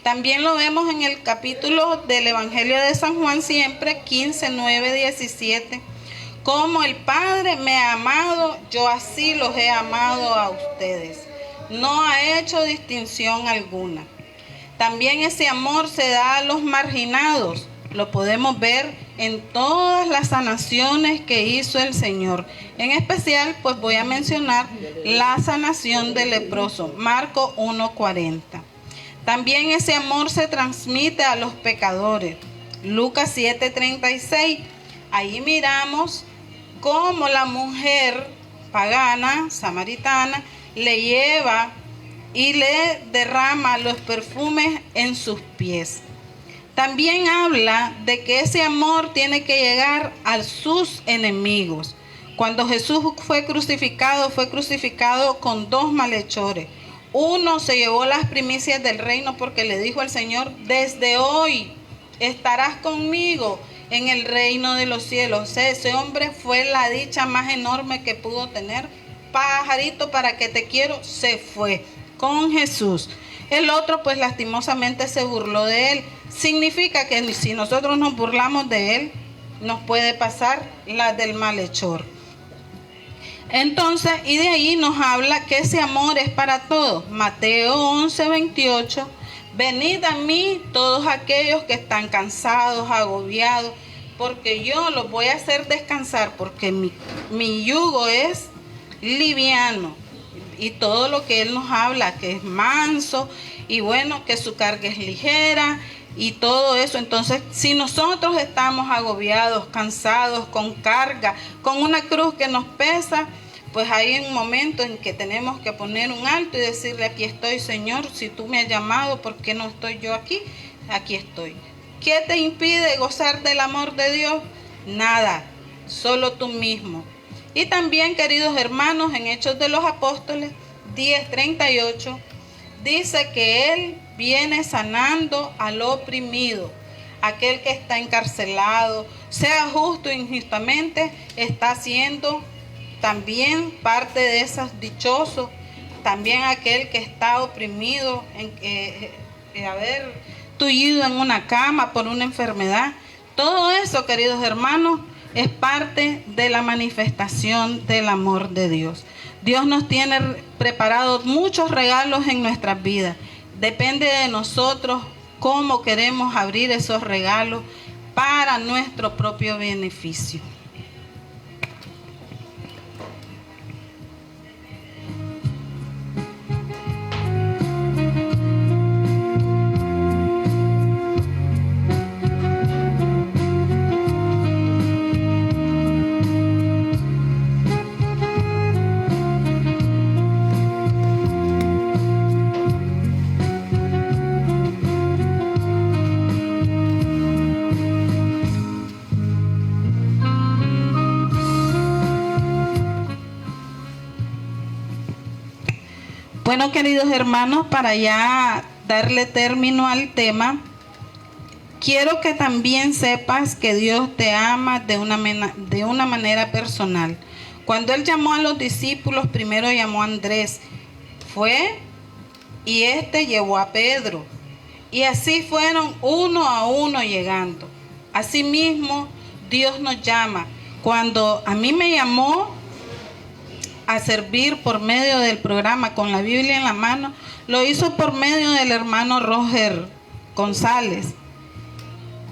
También lo vemos en el capítulo del Evangelio de San Juan, siempre 15, 9, 17. Como el Padre me ha amado, yo así los he amado a ustedes. No ha hecho distinción alguna. También ese amor se da a los marginados. Lo podemos ver en todas las sanaciones que hizo el Señor. En especial, pues voy a mencionar la sanación del leproso, Marcos 1:40. También ese amor se transmite a los pecadores, Lucas 7:36. Ahí miramos cómo la mujer pagana, samaritana, le lleva y le derrama los perfumes en sus pies. También habla de que ese amor tiene que llegar a sus enemigos. Cuando Jesús fue crucificado con dos malhechores. Uno se llevó las primicias del reino porque le dijo al Señor: desde hoy estarás conmigo en el reino de los cielos. O sea, ese hombre fue la dicha más enorme que pudo tener. Pajarito, para que te quiero, se fue con Jesús. El otro, pues lastimosamente se burló de él. Significa que si nosotros nos burlamos de él, nos puede pasar la del malhechor. Entonces, y de ahí nos habla que ese amor es para todos. Mateo 11:28. Venid a mí todos aquellos que están cansados, agobiados, porque yo los voy a hacer descansar, porque mi yugo es liviano. Y todo lo que Él nos habla, que es manso, y bueno, que su carga es ligera, y todo eso. Entonces, si nosotros estamos agobiados, cansados, con carga, con una cruz que nos pesa, pues hay un momento en que tenemos que poner un alto y decirle: aquí estoy, Señor, si tú me has llamado, ¿por qué no estoy yo aquí? Aquí estoy. ¿Qué te impide gozar del amor de Dios? Nada, solo tú mismo. Y también, queridos hermanos, en Hechos de los Apóstoles 10:38, dice que Él viene sanando al oprimido, aquel que está encarcelado, sea justo o injustamente, está siendo también parte de esos dichosos. También aquel que está oprimido, haber tullido en una cama por una enfermedad. Todo eso, queridos hermanos, es parte de la manifestación del amor de Dios. Dios nos tiene preparados muchos regalos en nuestras vidas. Depende de nosotros cómo queremos abrir esos regalos para nuestro propio beneficio. Bueno, queridos hermanos, para ya darle término al tema, quiero que también sepas que Dios te ama de una manera personal. Cuando Él llamó a los discípulos, primero llamó a Andrés. Fue y llevó a Pedro. Y así fueron uno a uno llegando. Asimismo, Dios nos llama. Cuando a mí me llamó a servir por medio del programa Con la Biblia en la Mano, lo hizo por medio del hermano Roger González.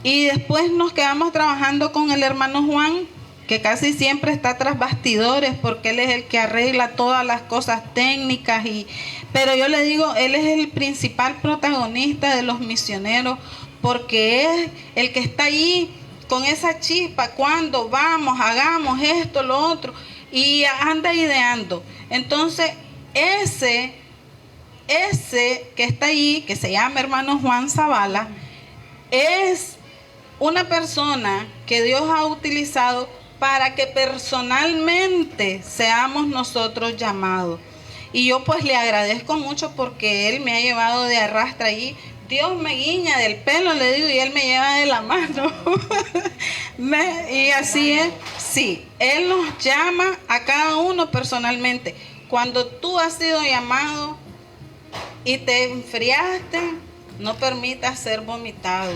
Y después nos quedamos trabajando con el hermano Juan, que casi siempre está tras bastidores, porque él es el que arregla todas las cosas técnicas. Pero yo le digo, él es el principal protagonista de los misioneros, porque es el que está allí con esa chispa, cuando vamos, hagamos esto, lo otro, y anda ideando. Entonces, ese que está allí, que se llama hermano Juan Zavala, es una persona que Dios ha utilizado para que personalmente seamos nosotros llamados. Y yo pues le agradezco mucho, porque Él me ha llevado de arrastra allí. Dios me guiña del pelo, le digo, y Él me lleva de la mano. Y así es. Sí, Él nos llama a cada uno personalmente. Cuando tú has sido llamado y te enfriaste, no permitas ser vomitado.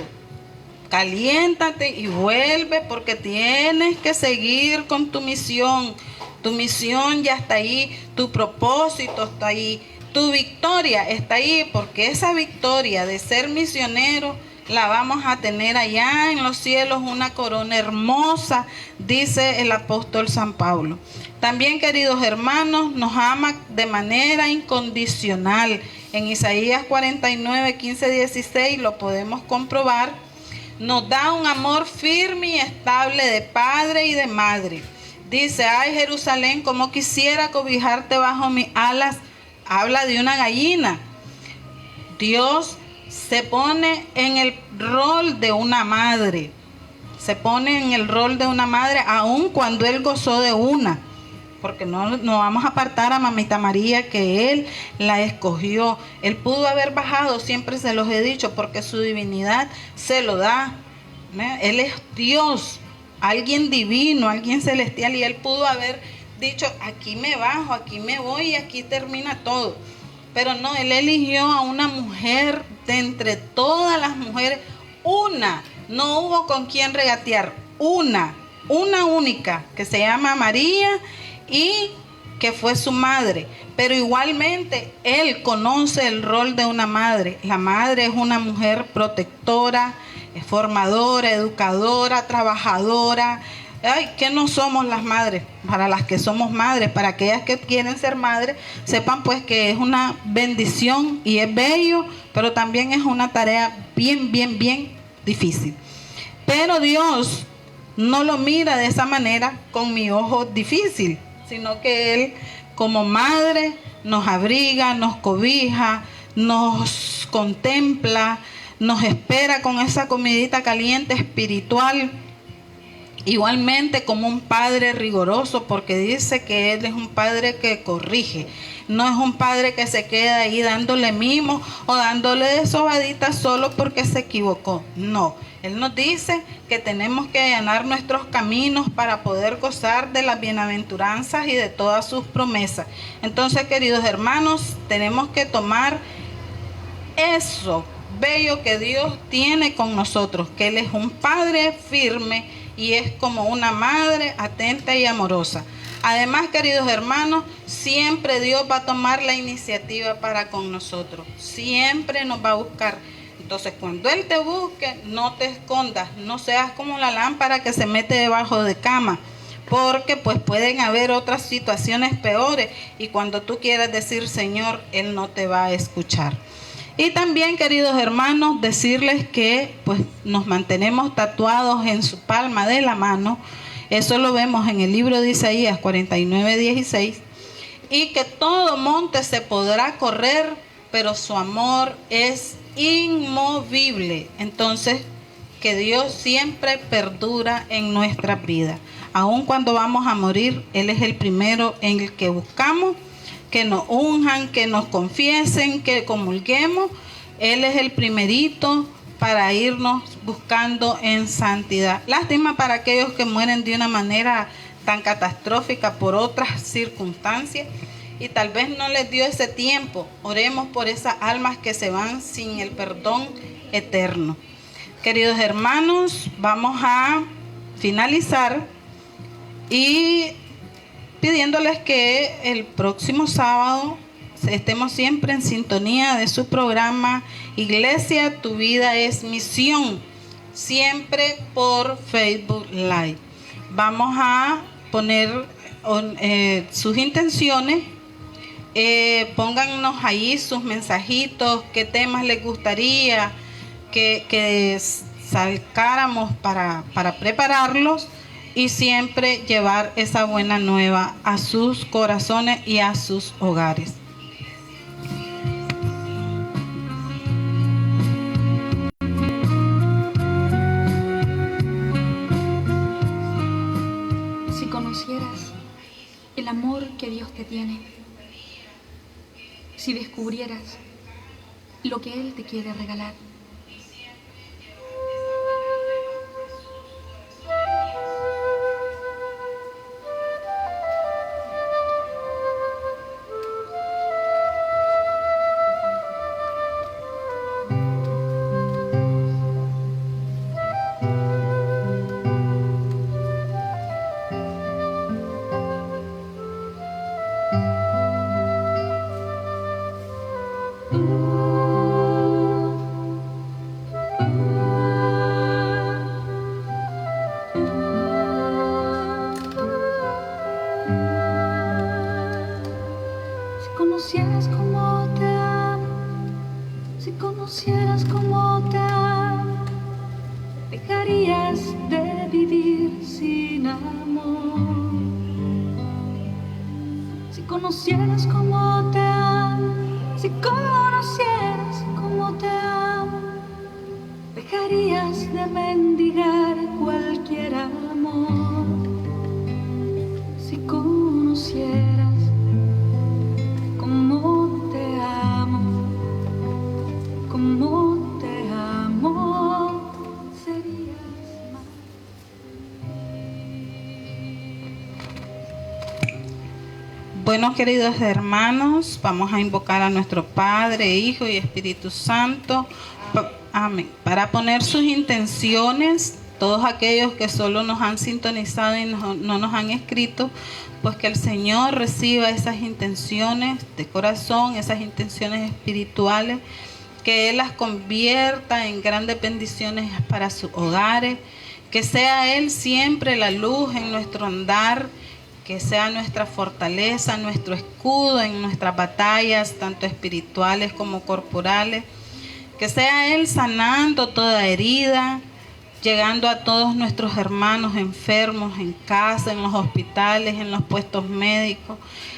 Caliéntate y vuelve, porque tienes que seguir con tu misión. Tu misión ya está ahí, tu propósito está ahí, tu victoria está ahí, porque esa victoria de ser misionero la vamos a tener allá en los cielos, una corona hermosa, dice el apóstol San Pablo. También, queridos hermanos, nos ama de manera incondicional. En Isaías 49, 15, 16 lo podemos comprobar. Nos da un amor firme y estable de padre y de madre. Dice: ay, Jerusalén, como quisiera cobijarte bajo mis alas. Habla de una gallina. Dios se pone en el rol de una madre. Se pone en el rol de una madre, aun cuando Él gozó de una. Porque no vamos a apartar a mamita María, que Él la escogió. Él pudo haber bajado, siempre se los he dicho, porque su divinidad se lo da. Él es Dios, alguien divino, alguien celestial, y Él pudo haber dicho: aquí me bajo, aquí me voy y aquí termina todo. Pero no, Él eligió a una mujer de entre todas las mujeres, una, no hubo con quien regatear, una única, que se llama María, y que fue su madre. Pero igualmente Él conoce el rol de una madre. La madre es una mujer protectora, formadora, educadora, trabajadora. Ay, ¿qué no somos las madres? Para las que somos madres, para aquellas que quieren ser madres, sepan pues que es una bendición y es bello, pero también es una tarea bien difícil. Pero Dios no lo mira de esa manera, con mi ojo difícil, sino que Él, como madre, nos abriga, nos cobija, nos contempla, nos espera con esa comidita caliente espiritual. Igualmente como un padre rigoroso, porque dice que Él es un padre que corrige. No es un padre que se queda ahí dándole mimo o dándole de sobaditas solo porque se equivocó. No, Él nos dice que tenemos que allanar nuestros caminos para poder gozar de las bienaventuranzas y de todas sus promesas. Entonces, queridos hermanos, tenemos que tomar eso bello que Dios tiene con nosotros, que Él es un padre firme y es como una madre atenta y amorosa. Además, queridos hermanos, siempre Dios va a tomar la iniciativa para con nosotros. Siempre nos va a buscar. Entonces, cuando Él te busque, no te escondas. No seas como la lámpara que se mete debajo de cama. Porque pues pueden haber otras situaciones peores. Y cuando tú quieras decir Señor, Él no te va a escuchar. Y también, queridos hermanos, decirles que pues nos mantenemos tatuados en su palma de la mano. Eso lo vemos en el libro de Isaías 49, 16. Y que todo monte se podrá correr, pero su amor es inmovible. Entonces, que Dios siempre perdura en nuestra vida. Aun cuando vamos a morir, Él es el primero en el que buscamos que nos unjan, que nos confiesen, que comulguemos. Él es el primerito para irnos buscando en santidad. Lástima para aquellos que mueren de una manera tan catastrófica por otras circunstancias y tal vez no les dio ese tiempo. Oremos por esas almas que se van sin el perdón eterno. Queridos hermanos, vamos a finalizar y pidiéndoles que el próximo sábado estemos siempre en sintonía de su programa Iglesia, tu vida es misión, siempre por Facebook Live. Vamos a poner sus intenciones, póngannos ahí sus mensajitos, qué temas les gustaría que sacáramos para prepararlos y siempre llevar esa buena nueva a sus corazones y a sus hogares. Si conocieras el amor que Dios te tiene, si descubrieras lo que Él te quiere regalar, conocieras cómo te amo, si conocieras cómo te amo, dejarías de vivir sin amor. Si conocieras cómo te amo, si conocieras cómo te amo, dejarías de mendigar cualquier amor. Si conocieras cómo te amo, serías más. Bueno, queridos hermanos, vamos a invocar a nuestro Padre, Hijo y Espíritu Santo. Amén. Para poner sus intenciones, todos aquellos que solo nos han sintonizado y no nos han escrito, pues que el Señor reciba esas intenciones de corazón, esas intenciones espirituales, que Él las convierta en grandes bendiciones para sus hogares, que sea Él siempre la luz en nuestro andar, que sea nuestra fortaleza, nuestro escudo en nuestras batallas, tanto espirituales como corporales, que sea Él sanando toda herida, llegando a todos nuestros hermanos enfermos en casa, en los hospitales, en los puestos médicos,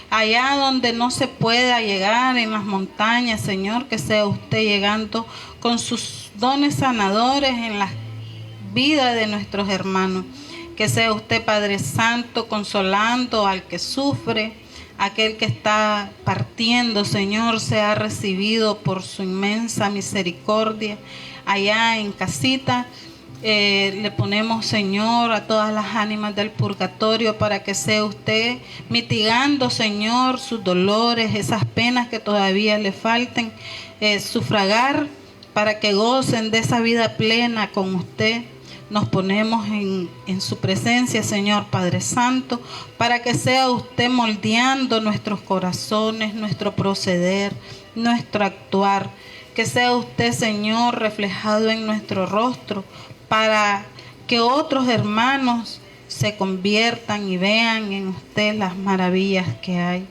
allá donde no se pueda llegar, en las montañas, Señor, que sea usted llegando con sus dones sanadores en la vida de nuestros hermanos, que sea usted, Padre Santo, consolando al que sufre, aquel que está partiendo, Señor, sea recibido por su inmensa misericordia allá en casita. Le ponemos, Señor, a todas las ánimas del purgatorio para que sea usted mitigando, Señor, sus dolores, esas penas que todavía le falten, sufragar para que gocen de esa vida plena con usted. Nos ponemos en su presencia, Señor Padre Santo, para que sea usted moldeando nuestros corazones, nuestro proceder, nuestro actuar. Que sea usted, Señor, reflejado en nuestro rostro, para que otros hermanos se conviertan y vean en usted las maravillas que hay.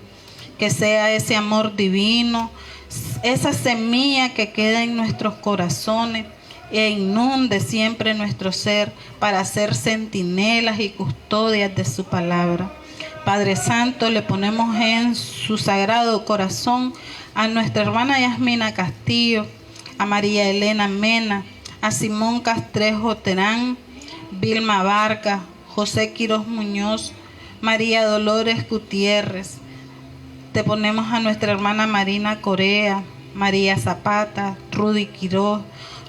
Que sea ese amor divino, esa semilla que queda en nuestros corazones e inunde siempre nuestro ser para ser centinelas y custodias de su palabra. Padre Santo, le ponemos en su sagrado corazón a nuestra hermana Yasmina Castillo, a María Elena Mena, a Simón Castrejo Terán, Vilma Barca, José Quiroz Muñoz, María Dolores Gutiérrez, Te ponemos a nuestra hermana Marina Corea, María Zapata, Rudy Quiroz,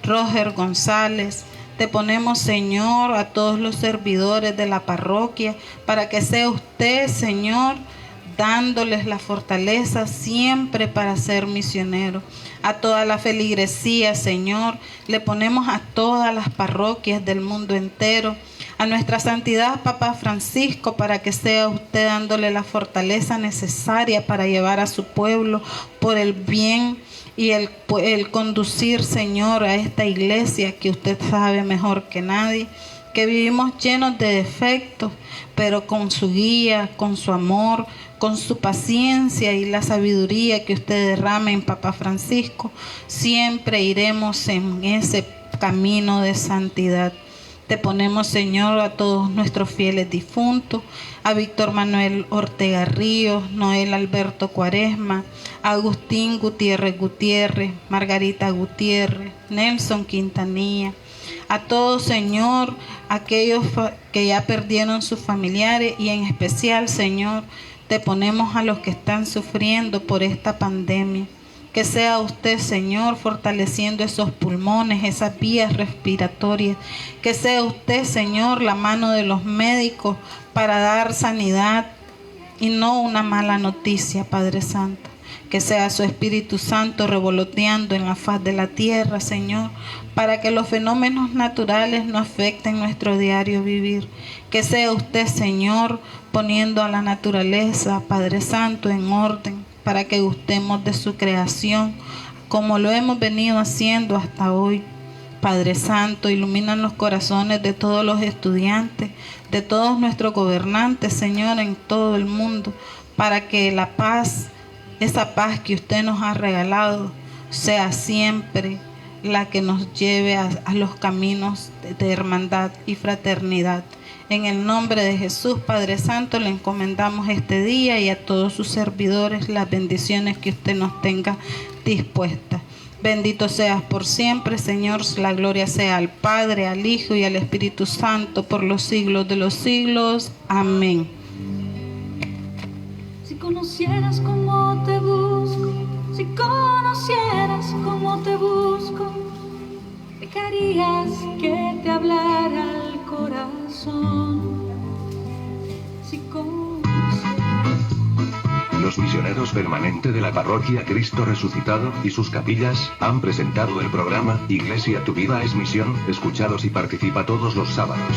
Roger González. Te ponemos, Señor, a todos los servidores de la parroquia, para que sea usted, Señor, dándoles la fortaleza siempre para ser misionero. A toda la feligresía, Señor, le ponemos a todas las parroquias del mundo entero, a nuestra santidad Papa Francisco, para que sea usted dándole la fortaleza necesaria para llevar a su pueblo por el bien y el conducir, Señor, a esta iglesia que usted sabe mejor que nadie, que vivimos llenos de defectos, pero con su guía, con su amor, con su paciencia y la sabiduría que usted derrama en Papa Francisco, siempre iremos en ese camino de santidad. Te ponemos, Señor, a todos nuestros fieles difuntos, a Víctor Manuel Ortega Ríos, Noel Alberto Cuaresma, Agustín Gutiérrez Gutiérrez, Margarita Gutiérrez, Nelson Quintanilla, a todos, Señor, aquellos que ya perdieron sus familiares y en especial, Señor, te ponemos a los que están sufriendo por esta pandemia. Que sea usted, Señor, fortaleciendo esos pulmones, esas vías respiratorias. Que sea usted, Señor, la mano de los médicos para dar sanidad y no una mala noticia, Padre Santo. Que sea su Espíritu Santo revoloteando en la faz de la tierra, Señor, para que los fenómenos naturales no afecten nuestro diario vivir. Que sea usted, Señor, poniendo a la naturaleza, Padre Santo, en orden, para que gustemos de su creación, como lo hemos venido haciendo hasta hoy. Padre Santo, ilumina los corazones de todos los estudiantes, de todos nuestros gobernantes, Señor, en todo el mundo, para que la paz, esa paz que usted nos ha regalado, sea siempre la que nos lleve a los caminos de hermandad y fraternidad. En el nombre de Jesús, Padre Santo, le encomendamos este día y a todos sus servidores las bendiciones que usted nos tenga dispuestas. Bendito seas por siempre, Señor. La gloria sea al Padre, al Hijo y al Espíritu Santo por los siglos de los siglos. Amén. Si conocieras cómo te busco, si conocieras cómo te busco, dejarías que te hablara al corazón. Si Los misioneros permanentes de la parroquia Cristo Resucitado y sus capillas han presentado el programa Iglesia Tu Vida es Misión. Escúchalos y participa todos los sábados.